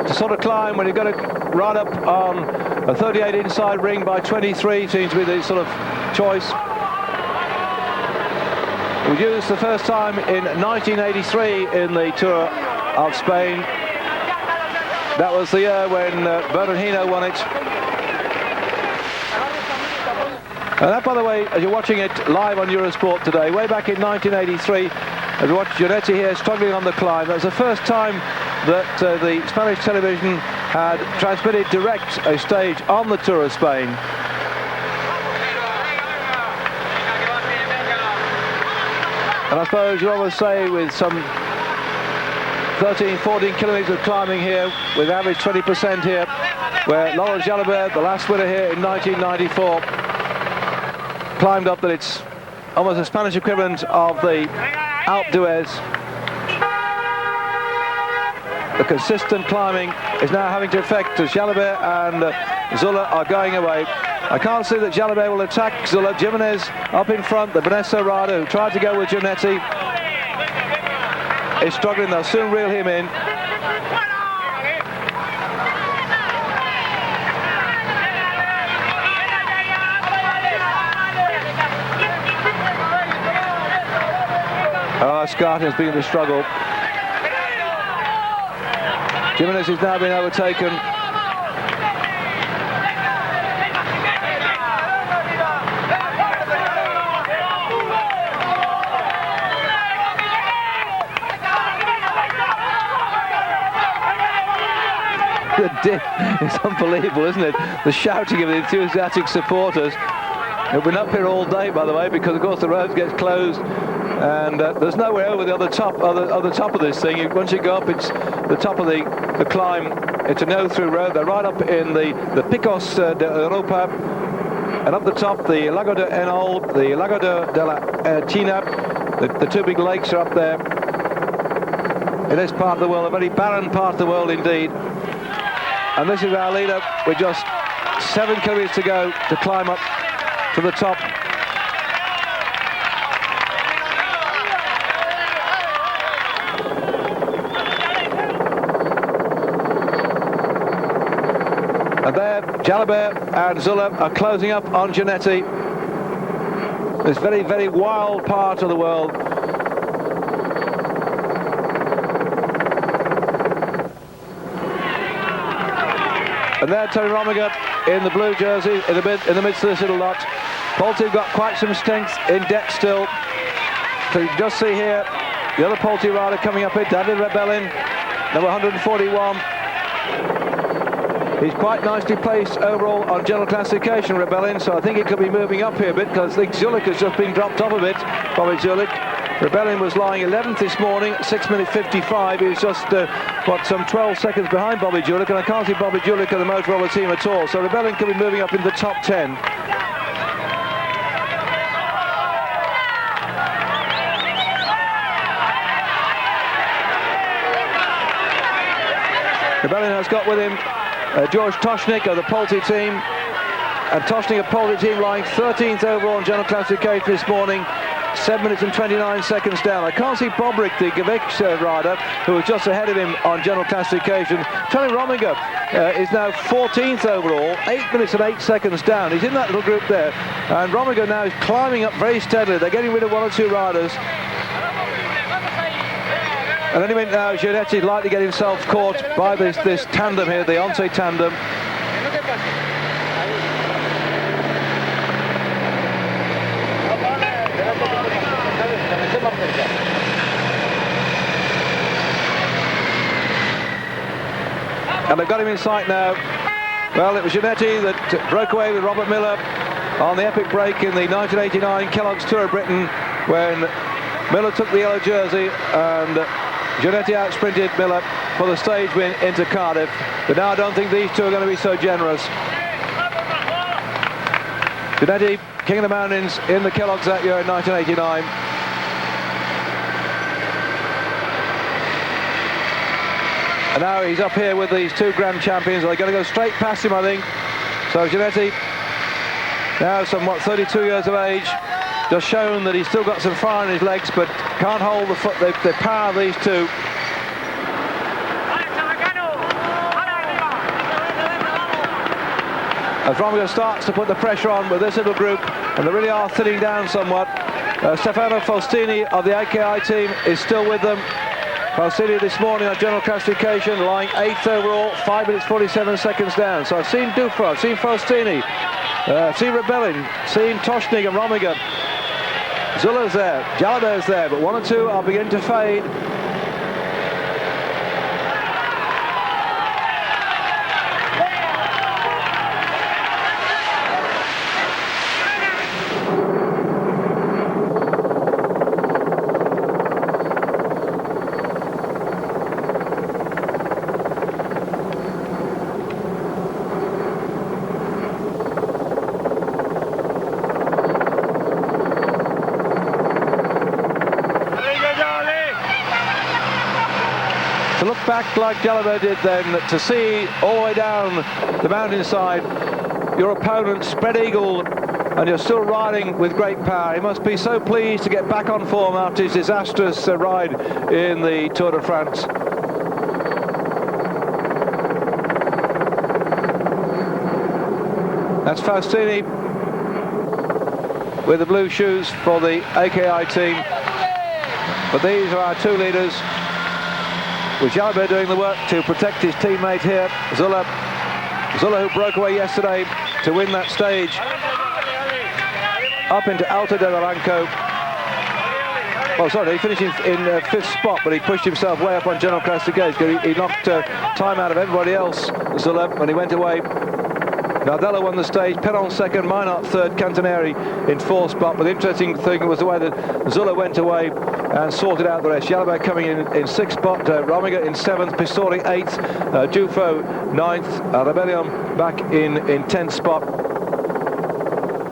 It's a sort of climb when you've got to ride up on a 38 inside ring by 23 seems to be the sort of choice. It was used the first time in 1983 in the Tour of Spain. That was the year when Bernard Hinault won it. And that, by the way, as you're watching it live on Eurosport today, way back in 1983, as you watch Giannetti here struggling on the climb, that was the first time that the Spanish television had transmitted direct a stage on the Tour of Spain. And I suppose you always say with some 13, 14 kilometres of climbing here, with average 20% here, where Laurent Jalabert, the last winner here in 1994, climbed up, that it's almost a Spanish equivalent of the Alpe d'Huez. The consistent climbing is now having to affect as Jalabert and Zülle are going away. I can't see that Jalabert will attack Zülle. Jimenez up in front, the Benesso rider who tried to go with Giannetti is struggling. They'll soon reel him in. Scarton has been the struggle. Jimenez has now been overtaken. The dip is unbelievable, isn't it? The shouting of the enthusiastic supporters. They've been up here all day, by the way, because of course the road gets closed. And there's nowhere over the other top of this thing. Once you go up, it's the top of the climb. It's a no-through road. They're right up in the Picos de Europa, and up the top, the Lago de Enol, the Lago de la China. The two big lakes are up there. In this part of the world, a very barren part of the world indeed. And this is our leader with just 7 kilometres to go to climb up to the top. And there, Jalabert and Zülle are closing up on Giannetti. This very, very wild part of the world. And there, Tony Rominger in the blue jersey, in the midst of this little lot. Poulty got quite some strength in debt still. So you can just see here, the other Poulty rider coming up here, David Rebellin, number 141. He's quite nicely placed overall on general classification, Rebellin, so I think he could be moving up here a bit, because I think Zülle has just been dropped off a bit, Bobby Zülle. Rebellin was lying 11th this morning, 6 minutes 55. He was just, some 12 seconds behind Bobby Zülle, and I can't see Bobby Zülle in the Motorola team at all, so Rebellin could be moving up in the top 10. Rebellin has got with him George Toshnik of the Poulty team, and Toshnik of Poulty team lying 13th overall in general classification this morning, 7 minutes and 29 seconds down. I can't see Bobrick, the Gavic rider, who was just ahead of him on general classification. Tony Rominger is now 14th overall, 8 minutes and 8 seconds down. He's in that little group there, and Rominger now is climbing up very steadily. They're getting rid of one or two riders. And any minute now, Giannetti is likely to get himself caught by this tandem here, the Onte tandem. And they've got him in sight now. Well, it was Giannetti that broke away with Robert Miller on the epic break in the 1989 Kellogg's Tour of Britain, when Miller took the yellow jersey and Giannetti out-sprinted Miller for the stage win into Cardiff. But now I don't think these two are going to be so generous. Giannetti, King of the Mountains in the Kellogg's that year in 1989. And now he's up here with these two grand champions. They're going to go straight past him, I think. So Giannetti, now somewhat 32 years of age, just shown that he's still got some fire in his legs, but can't hold the power of these two. As Rominger starts to put the pressure on with this little group, and they really are thinning down somewhat. Stefano Faustini of the AKI team is still with them. Faustini this morning on general classification, lying 8th overall, 5 minutes 47 seconds down. So I've seen Dufra, I've seen Faustini, I've seen Rebellin, seen Toshnik and Rominger. Zülle's there, Jalabert's there, but one or two are beginning to fade. To look back like Jalabert did then, to see all the way down the mountainside, your opponent spread eagle, and you're still riding with great power. He must be so pleased to get back on form after his disastrous ride in the Tour de France. That's Faustini with the blue shoes for the AKI team. But these are our two leaders, with Jalabert doing the work to protect his teammate here, Zülle. Zülle, who broke away yesterday to win that stage up into Alto de Barranco. Oh, sorry, he finished in 5th spot, but he pushed himself way up on general classification. He knocked time out of everybody else, Zülle, when he went away. Nardello won the stage, Perron 2nd, Minart 3rd, Cantoneri in 4th spot. But the interesting thing was the way that Zülle went away and sorted out the rest. Jalabert coming in 6th spot, Rominger in 7th, Pistori 8th, Dufo 9th, Rebellion back in 10th spot.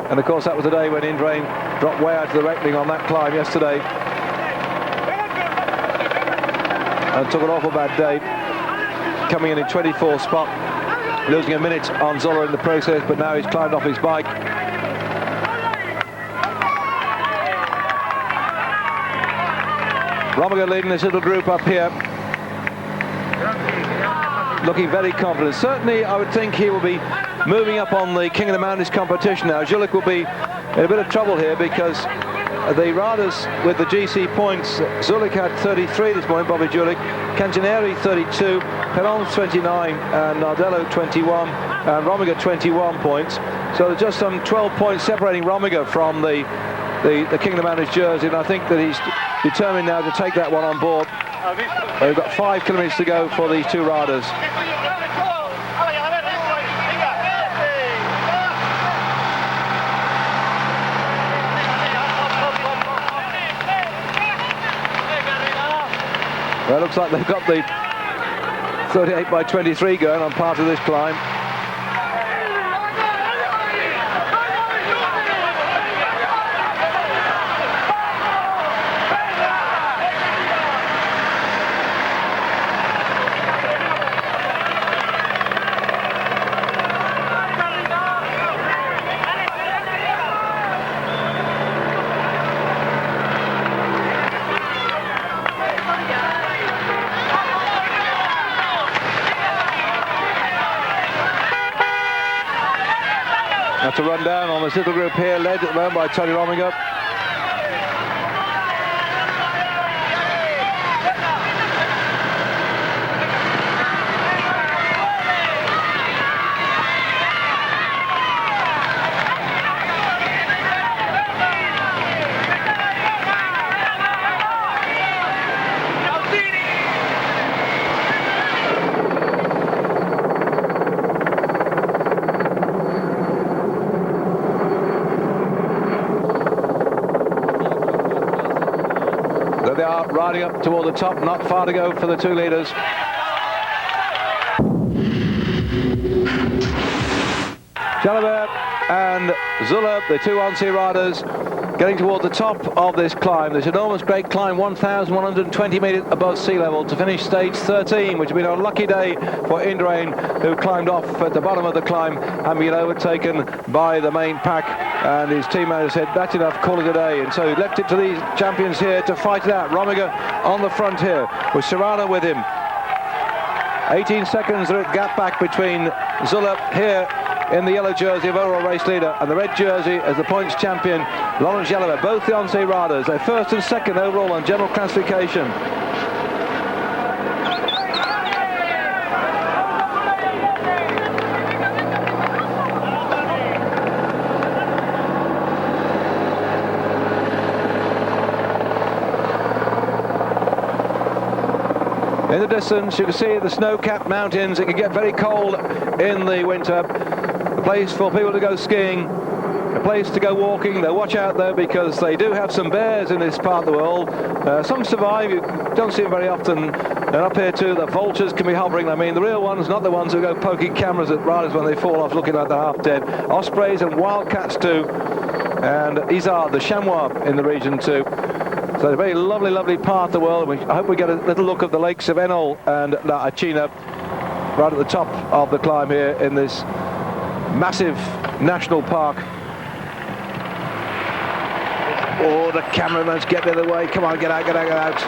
And of course that was the day when Indurain dropped way out of the reckoning on that climb yesterday and took an awful bad day, coming in 24th spot, losing a minute on Zülle in the process, but now he's climbed off his bike. Rominger leading this little group up here, looking very confident. Certainly I would think he will be moving up on the King of the Mountains competition now. Zülle will be in a bit of trouble here because the riders with the GC points, Zülle had 33 this morning, Bobby Julich, Cangianeri 32, Perron 29, and Nardello 21, and Rominger 21 points. So there's just some 12 points separating Rominger from the King of the Mountains jersey, and I think that he's determined now to take that one on board. We've got 5 kilometres to go for these two riders. Well, it looks like they've got the 38 by 23 going on part of this climb. That's a run down on this little group here, led at the moment by Tony Rominger. They are riding up toward the top, not far to go for the two leaders. Jalabert and Zülle, the two on-sea riders, getting toward the top of this climb. This enormous great climb, 1,120 metres above sea level, to finish stage 13, which has been a lucky day for Indurain, who climbed off at the bottom of the climb and been overtaken by the main pack. And his team manager said, that's enough, call it a day. And so he left it to these champions here to fight it out. Rominger on the front here, with Serrano with him. 18 seconds gap back between Zülle here in the yellow jersey of overall race leader and the red jersey as the points champion, Laurent Jalabert. Both the on-sea riders, they're first and second overall on general classification. In the distance, you can see the snow-capped mountains. It can get very cold in the winter. A place for people to go skiing, a place to go walking. Now watch out though, because they do have some bears in this part of the world. Some survive, you don't see them very often. And up here too, the vultures can be hovering. I mean, the real ones, not the ones who go poking cameras at riders when they fall off looking like they're half dead. Ospreys and wildcats too. And Izard, the chamois in the region too. So a very lovely, lovely part of the world. I hope we get a little look at the lakes of Enol and La Achina right at the top of the climb here in this massive national park. Oh, the cameraman's getting in the way. Come on, get out, get out, get out.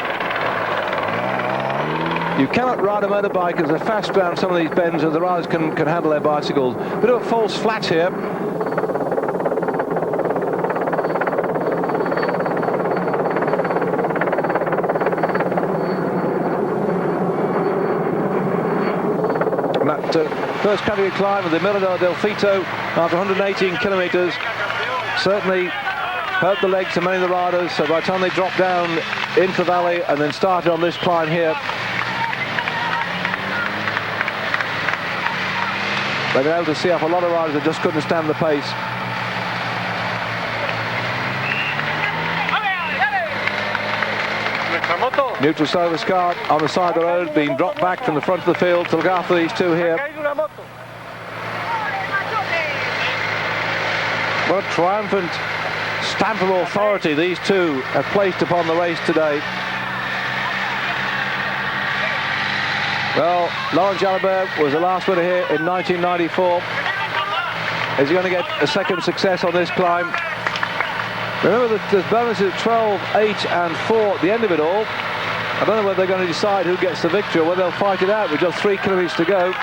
You cannot ride a motorbike as they're fast around some of these bends as the riders can handle their bicycles. Bit of a false flat here. First category climb of the Mirador del Fito after 118 kilometres certainly hurt the legs of many of the riders, so by the time they dropped down into the valley and then started on this climb here, they've been able to see off a lot of riders that just couldn't stand the pace. Neutral service car on the side of the road being dropped back from the front of the field to look after these two here. What a triumphant stamp of authority these two have placed upon the race today. Well, Laurent Jalabert was the last winner here in 1994. Is he going to get a second success on this climb? Remember that there's bonuses of 12, 8 and 4 at the end of it all. I don't know whether they're going to decide who gets the victory or whether they'll fight it out with just 3 kilometres to go.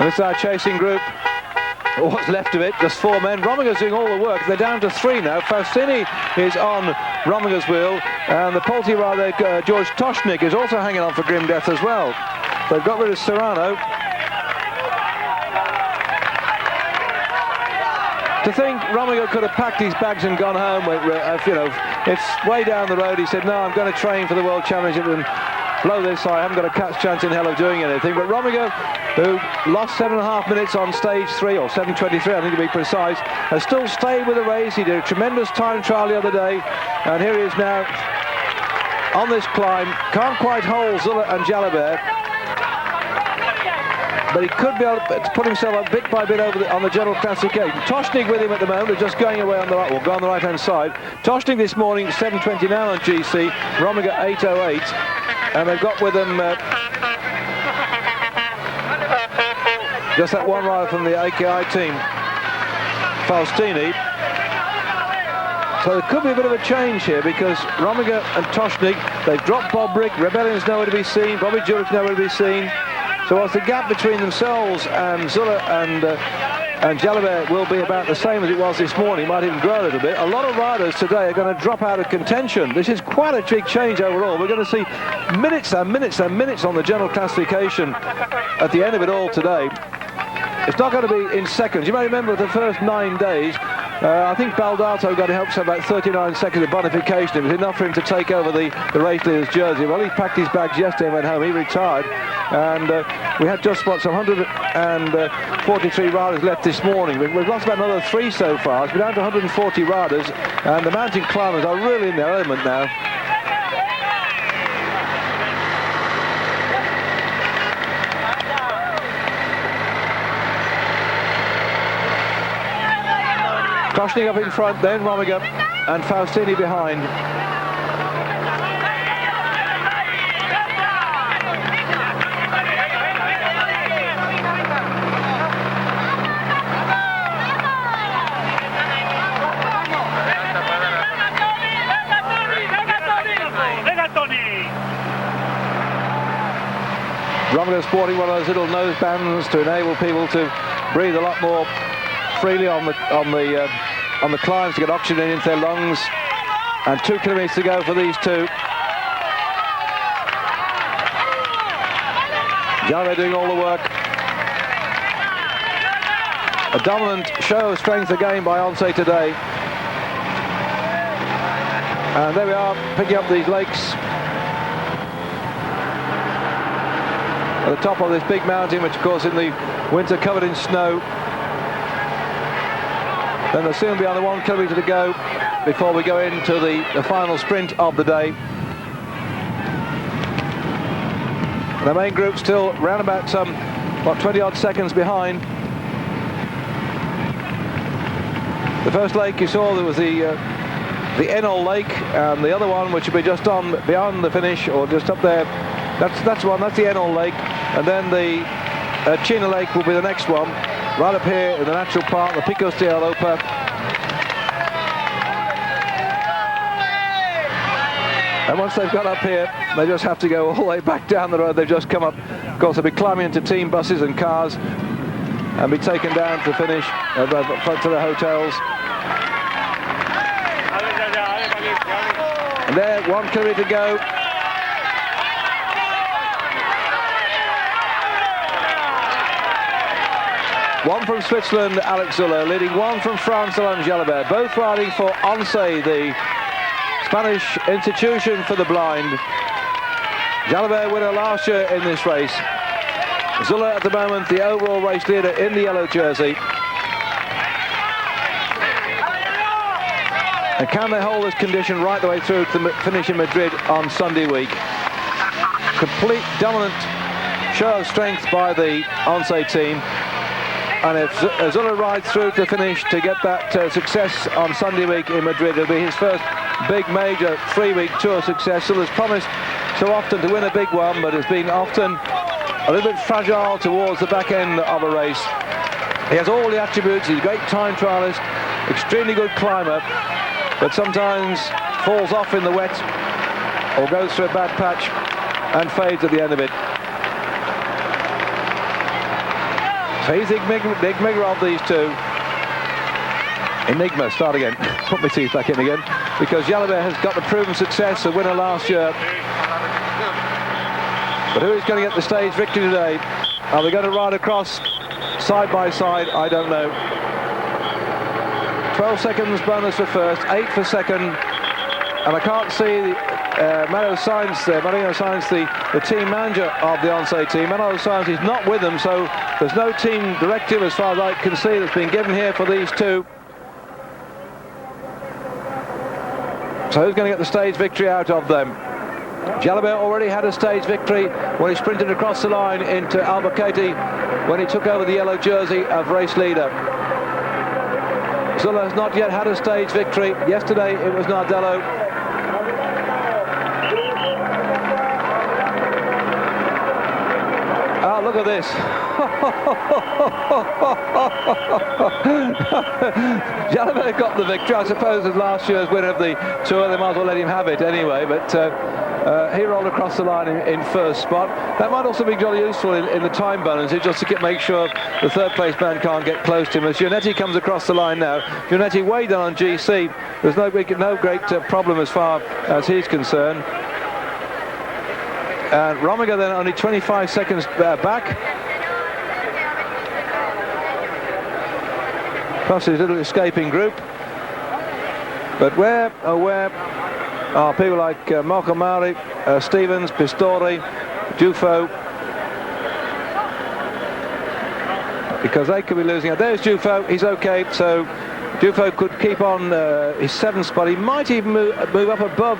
This is our chasing group. What's left of it, just 4 men. Romiger's doing all the work. They're down to 3 now. Faustini is on Romiger's wheel, and the Polti rider, George Toshnik, is also hanging on for grim death as well. They've got rid of Serrano. To think Romiger could have packed his bags and gone home, you know, it's way down the road. He said, no, I'm going to train for the World Championship and blow this. I haven't got a cat's chance in hell of doing anything. But Romiger, who lost 7.5 minutes on stage 3, or 7:23, I think to be precise, has still stayed with the race. He did a tremendous time trial the other day, and here he is now on this climb. Can't quite hold Zülle and Jalabert, but he could be able to put himself up bit by bit over on the general classification. Toshnik with him at the moment, they're just going away on the right, well, go on the right-hand side. Toshnik this morning 7:29 on GC, Romiger 8:08, and they've got with them just that one rider from the AKI team, Faustini. So there could be a bit of a change here, because Romiger and Toshnik, they've dropped Bobrick, Rebellion's nowhere to be seen, Bobby Jurek's nowhere to be seen. So whilst the gap between themselves and Zülle and Jalabert will be about the same as it was this morning, might even grow a little bit, a lot of riders today are going to drop out of contention. This is quite a big change overall. We're going to see minutes and minutes and minutes on the general classification at the end of it all today. It's not going to be in seconds. You may remember the first 9 days, I think Baldato got help about 39 seconds of bonification. It was enough for him to take over the race leader's jersey. Well, he packed his bags yesterday and went home. He retired, and we had just some 143 riders left this morning. We've lost about another 3 so far. It's been down to 140 riders, and the mountain climbers are really in their element now. Toshnik up in front, then Romiger and Faustini behind. Romiger sporting one of those little nose bands to enable people to breathe a lot more freely on the climbs, to get oxygen into their lungs. And 2 kilometers to go for these two. Jalabert doing all the work. A dominant show of strength again by Onse today. And there we are, picking up these lakes at the top of this big mountain, which of course in the winter covered in snow. Then they'll soon be on the 1 kilometre to go before we go into the final sprint of the day. The main group still round about 20 odd seconds behind. The first lake you saw, there was the Enol Lake, and the other one, which will be just on beyond the finish, or just up there, that's the Enol Lake, and then the China Lake will be the next one, right up here in the natural park, the Picos de Europa. And once they've got up here, they just have to go all the way back down the road. They've just come up. Of course, they'll be climbing into team buses and cars and be taken down to the finish, front to the hotels. And there, 1 kilometre to go. One from Switzerland, Alex Zülle, leading one from France, Alain Jalabert, both riding for ONCE, the Spanish institution for the blind. Jalabert winner last year in this race. Zülle at the moment the overall race leader in the yellow jersey. And can they hold this condition right the way through to the finish in Madrid on Sunday week? Complete dominant show of strength by the ONCE team. And if Zülle rides through to the finish to get that success on Sunday week in Madrid, it'll be his first big major 3-week tour success. Zülle's promised so often to win a big one, but it's been often a little bit fragile towards the back end of a race. He has all the attributes. He's a great time trialist, extremely good climber, but sometimes falls off in the wet or goes through a bad patch and fades at the end of it. So he's the enigma of these two. Enigma, start again. Put my teeth back in again. Because Jalabert has got the proven success, the winner last year. But who is going to get the stage victory today? Are they going to ride across side by side? I don't know. 12 seconds bonus for first, 8 for second. And I can't see Marino Sainz, the team manager of the Once team. Marino Sainz is not with them, so there's no team directive as far as I can see that's been given here for these two. So who's going to get the stage victory out of them? Jalabert already had a stage victory when he sprinted across the line into Albuquerque when he took over the yellow jersey of race leader. Zülle has not yet had a stage victory. Yesterday it was Nardello. Oh, look at this. Jalabert got the victory. I suppose as last year's winner of the Tour, they might as well let him have it anyway, but he rolled across the line in first spot. That might also be jolly useful in the time bonuses, just to make sure the third place man can't get close to him. As Giannetti comes across the line now, Giannetti way down on GC. There's no great problem as far as he's concerned. And Rominger then only 25 seconds back. Plus his little escaping group. But where are people like Marco Mari, Stevens, Pistori, Dufo? Because they could be losing out. There's Dufo, he's okay, so Dufo could keep on his 7th spot. He might even move up above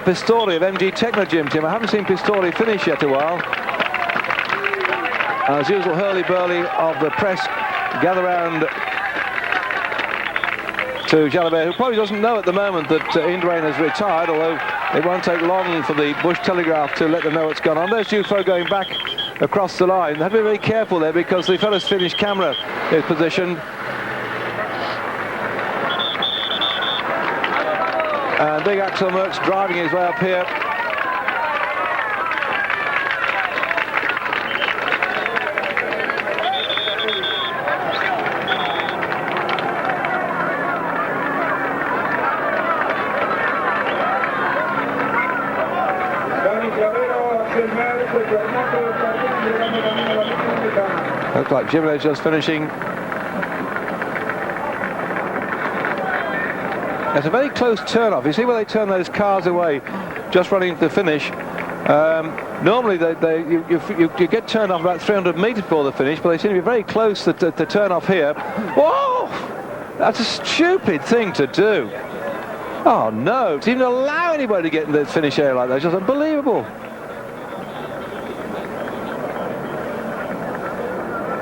Pistori of MG Technogym Team. I haven't seen Pistori finish yet a while. As usual, hurly-burly of the press gather round to Jalabert, who probably doesn't know at the moment that Indurain has retired, although it won't take long for the Bush Telegraph to let them know what's gone on. There's Dufo going back across the line. They have to be very careful there because the fellow's Finnish camera is positioned. And big Axel Merckx driving his way up here. Looks like Gimenez just finishing. It's a very close turn-off. You see where they turn those cars away, just running to the finish. Normally you get turned off about 300 metres before the finish, but they seem to be very close to turn off here. Whoa! That's a stupid thing to do. Oh no, to even allow anybody to get in the finish area like that is just unbelievable.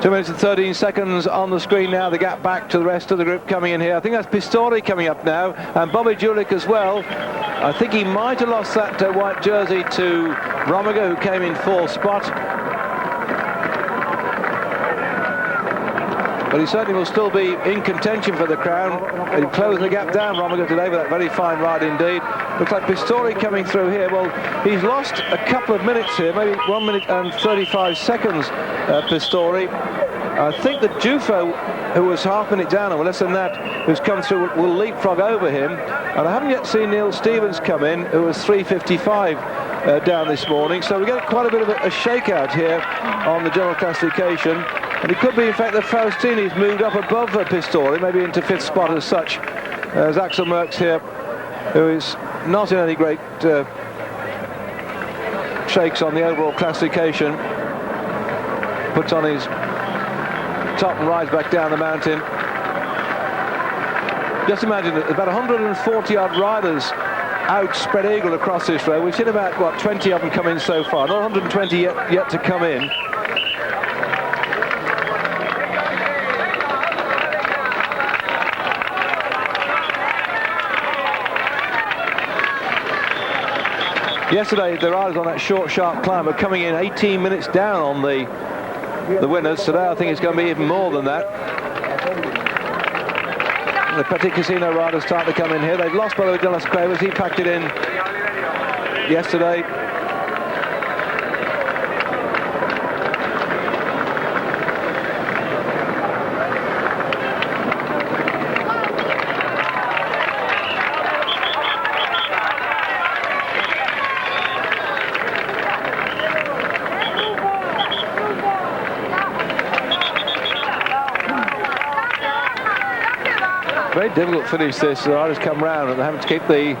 2 minutes and 13 seconds on the screen now. The gap back to the rest of the group coming in here. I think that's Pistori coming up now, and Bobby Julich as well. I think he might have lost that white jersey to Rominger, who came in 4th spot. But he certainly will still be in contention for the crown. He closed the gap down, Rominger, today with that very fine ride indeed. Looks like Pistori coming through here. Well, he's lost a couple of minutes here, maybe 1 minute and 35 seconds, Pistori. I think that Dufo, who was half a minute down, or less than that, who's come through, will leapfrog over him. And I haven't yet seen Neil Stevens come in, who was 3:55 down this morning. So we get quite a bit of a shakeout here on the general classification. And it could be, in fact, that Faustini's moved up above Pistori, maybe into 5th spot as such. There's Axel Merckx here, who is not in any great shakes on the overall classification. Puts on his top and rides back down the mountain. Just imagine that about 140 odd riders out spread eagle across this road. We've seen about, what, 20 of them come in so far. Not 120 yet to come in. Yesterday, the riders on that short, sharp climb were coming in 18 minutes down on the winners. Today, I think it's going to be even more than that. The Petit Casino riders start to come in here. They've lost by the way De Las Cuevas. He packed it in yesterday. difficult finish this. The riders come round and they have to keep the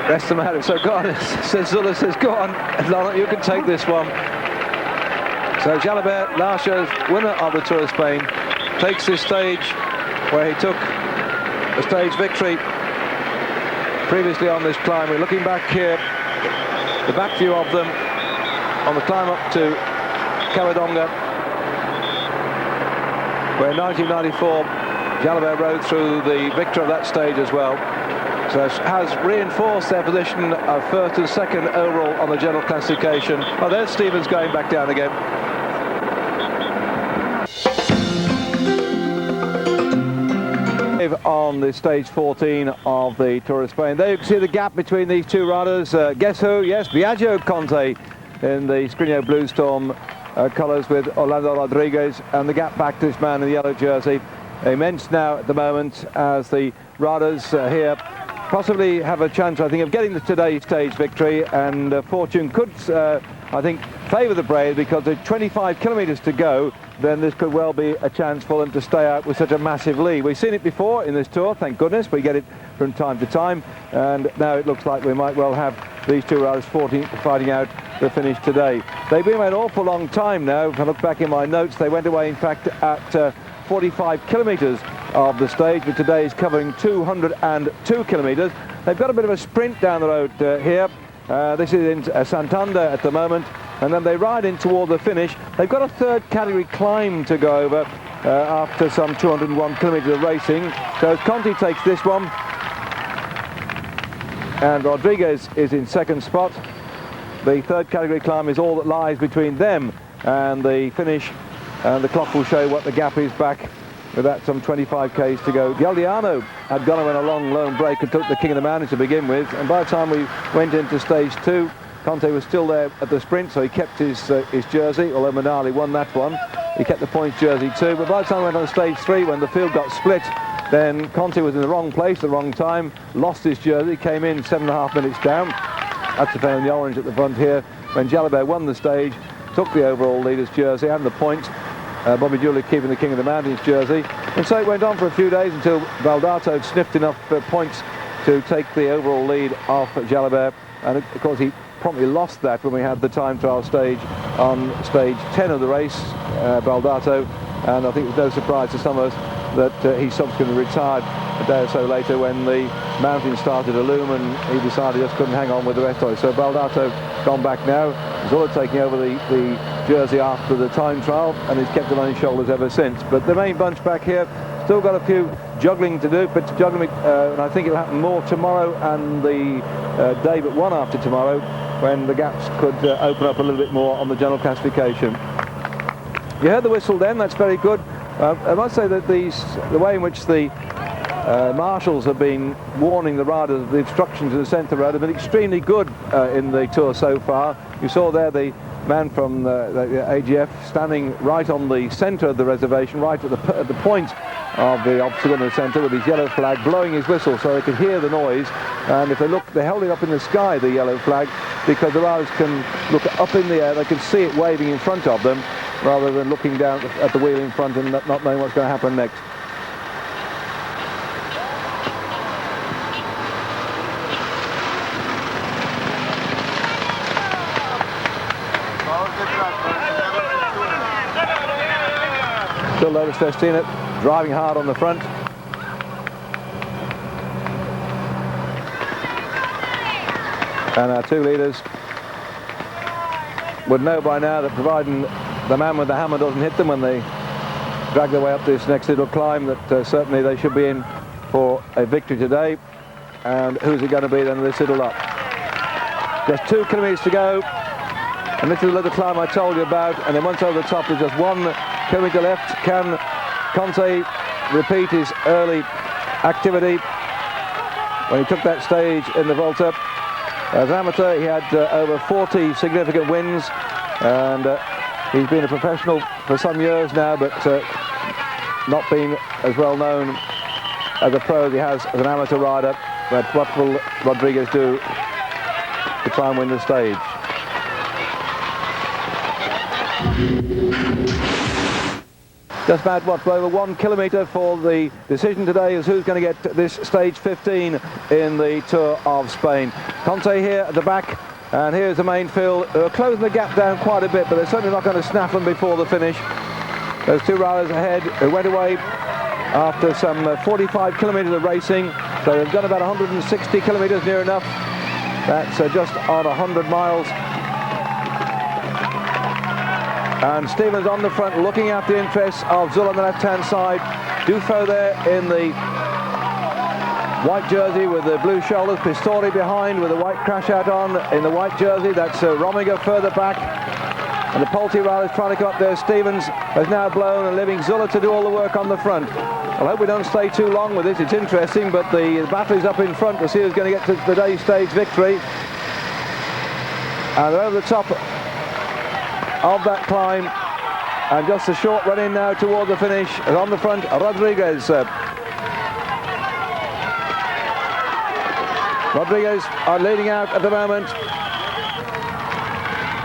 rest of them out. So go on, says Zülle, says go on, Laurent, you can take this one. So Jalabert, last year's winner of the Tour of Spain, takes this stage where he took a stage victory previously on this climb. We're looking back here, the back view of them on the climb up to Cavadonga, where in 1994 Jalabert rode through the victor of that stage as well. So has reinforced their position of first and second overall on the general classification. Oh, there's Stevens going back down again. On the stage 14 of the Tour of Spain. There you can see the gap between these two riders. Guess who? Yes, Biagio Conte in the Scrigno Blue Storm colours with Orlando Rodriguez, and the gap back to this man in the yellow jersey. Immense now at the moment as the riders here possibly have a chance, I think, of getting the today's stage victory, and fortune could, I think, favour the Brave, because there's 25 kilometres to go. Then this could well be a chance for them to stay out with such a massive lead. We've seen it before in this tour, thank goodness. We get it from time to time, and now it looks like we might well have these two riders fighting out the finish today. They've been away an awful long time now. If I look back in my notes, they went away in fact at 45 kilometres of the stage, but today is covering 202 kilometres. They've got a bit of a sprint down the road here. This is in Santander at the moment, and then they ride in toward the finish. They've got a third category climb to go over after some 201 kilometres of racing. So as Conti takes this one, and Rodriguez is in second spot. The third category climb is all that lies between them and the finish, and the clock will show what the gap is back with that some 25 k's to go. Galdiano had gone on a long lone break and took the King of the Mountains to begin with, and by the time we went into stage 2, Conte was still there at the sprint, so he kept his jersey, although Manali won that one. He kept the points jersey too, but by the time we went on stage 3, when the field got split, then Conte was in the wrong place at the wrong time, lost his jersey, came in 7.5 minutes down. That's the fellow in the orange at the front here. When Jalabert won the stage, took the overall leader's jersey and the points. Bobby Julia keeping the King of the Mountains jersey. And so it went on for a few days until Baldato sniffed enough points to take the overall lead off Jalabert. And of course he promptly lost that when we had the time trial stage on stage 10 of the race, Baldato. And I think it was no surprise to some of us that he subsequently retired a day or so later when the mountain started to loom, and he decided he just couldn't hang on with the rest of it. So Baldato gone back now. Zülle taking over the jersey after the time trial, and he's kept it on his shoulders ever since. But the main bunch back here still got a few juggling to do, but juggling, and I think it'll happen more tomorrow and the day but one after tomorrow, when the gaps could open up a little bit more on the general classification. You heard the whistle then, that's very good. I must say that the way in which the marshals have been warning the riders of the obstructions in the centre road have been extremely good in the tour so far. You saw there the man from the AGF standing right on the centre of the reservation, right at the point of the obstacle in the centre, with his yellow flag, blowing his whistle so they could hear the noise. And if they look, they held it up in the sky, the yellow flag, because the riders can look up in the air, they can see it waving in front of them, rather than looking down at the wheel in front and not knowing what's going to happen next. Still Lotus Festina driving hard on the front. And our two leaders would know by now that, providing the man with the hammer doesn't hit them when they drag their way up this next little climb, that certainly they should be in for a victory today. And who's it going to be then in this little lot? Just 2 kilometres to go, and this is the little climb I told you about, and then once over the top there's just 1 kilometre left. Can Conte repeat his early activity when he took that stage in the Vuelta? As an amateur he had over 40 significant wins, and he's been a professional for some years now, but not been as well known as a pro as he has as an amateur rider. But what will Rodriguez do to try and win the stage? Just about, what, over 1 kilometre for the decision today is who's going to get this stage 15 in the Tour of Spain. Conte here at the back, and here's the main field. They're closing the gap down quite a bit, but they're certainly not going to snap them before the finish. Those two riders ahead who went away after some 45 kilometres of racing, so they've done about 160 kilometres near enough. That's just on 100 miles. And Stevens on the front, looking at the interests of Zülle on the left-hand side. Dufo there in the white jersey with the blue shoulders. Pistori behind with the white crash hat on in the white jersey. That's Rominger further back. And the Polti riders trying to come up there. Stevens has now blown and leaving Zülle to do all the work on the front. I hope we don't stay too long with this. It's interesting, but the battery's up in front to see who's going to get to the day stage victory. And they're over the top of that climb, and just a short run in now toward the finish. And on the front, Rodriguez. Rodriguez are leading out at the moment.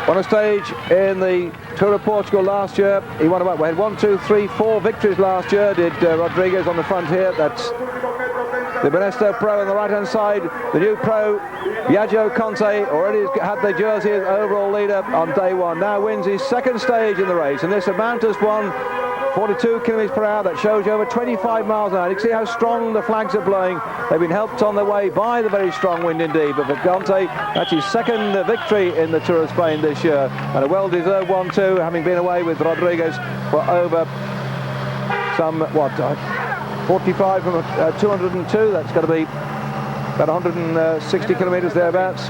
Won a stage in the Tour of Portugal last year. He won about, we had 1, 2, 3, 4 victories last year, did Rodriguez on the front here. That's the Benesto Pro on the right-hand side. The new Pro, Biagio Conte, already had the jersey as overall leader on day one. Now wins his second stage in the race, and this amount has won 42 kilometres per hour. That shows you over 25 miles an hour. You can see how strong the flags are blowing. They've been helped on their way by the very strong wind indeed. But for Conte, that's his second victory in the Tour of Spain this year, and a well-deserved one too, having been away with Rodriguez for over some, what, 45 from 202. That's got to be about 160 kilometres thereabouts.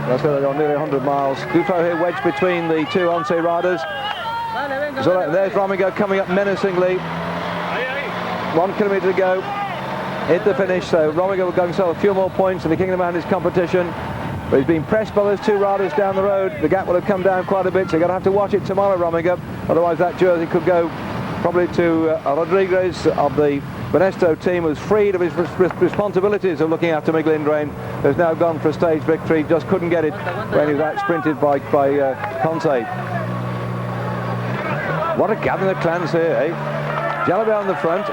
That's going to go nearly 100 miles. Dufo here wedged between the two Once riders. So there's Rominger coming up menacingly. 1 kilometre to go. Hit the finish, so Rominger will go himself a few more points in the Kingdom Man his competition. But he's been pressed by those two riders down the road. The gap will have come down quite a bit, so you're going to have to watch it tomorrow, Rominger. Otherwise that jersey could go probably to Rodriguez of the Benesto team, who's freed of his responsibilities of looking after Miguel Indurain, who's now gone for a stage victory. Just couldn't get it when he was out-sprinted by Conte. What a gathering of clans here, eh? Jalabert on the front.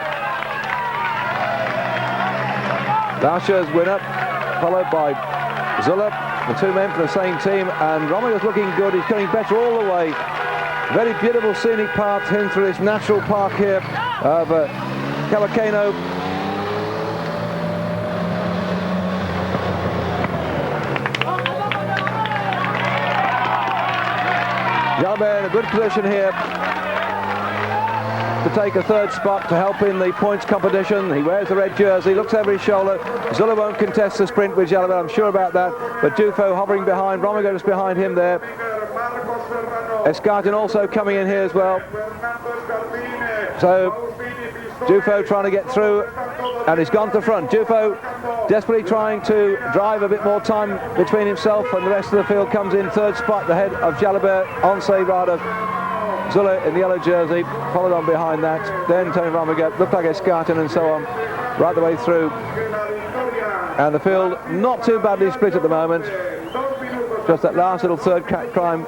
Last year's winner, followed by Zülle, the two men from the same team, and Rominger's looking good. He's coming better all the way. Very beautiful scenic path in through this natural park here of Cavaqueno. Jalabert in a good position here to take a third spot to help in the points competition. He wears the red jersey, looks over his shoulder. Zülle won't contest the sprint with Jalabert, I'm sure about that. But Dufo hovering behind, Rominger is behind him there. Escartin also coming in here as well. So Dufo trying to get through, and he's gone to the front. Dufo desperately trying to drive a bit more time between himself and the rest of the field. Comes in third spot, the head of Jalabert, Once rider. Zülle in the yellow jersey, followed on behind that. Then Tony Rominger, looked like Escartin and so on, right the way through. And the field not too badly split at the moment. Just that last little third climb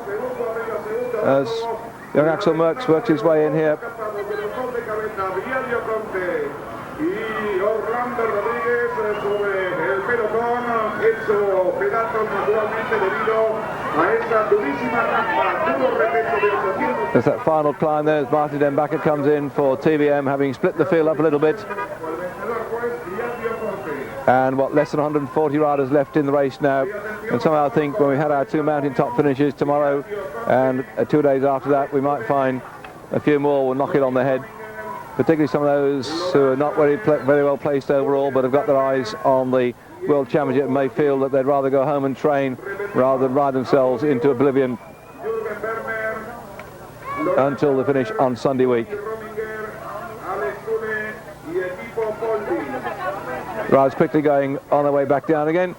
as young Axel Merckx works his way in here. There's that final climb there as Martin Den Bakker comes in for TVM, having split the field up a little bit. And what, less than 140 riders left in the race now. And somehow I think when we had our two mountaintop finishes tomorrow and 2 days after that, we might find a few more will knock it on the head. Particularly some of those who are not very well placed overall, but have got their eyes on the World Championship and may feel that they'd rather go home and train rather than ride themselves into oblivion until the finish on Sunday week. Riders quickly going on their way back down again.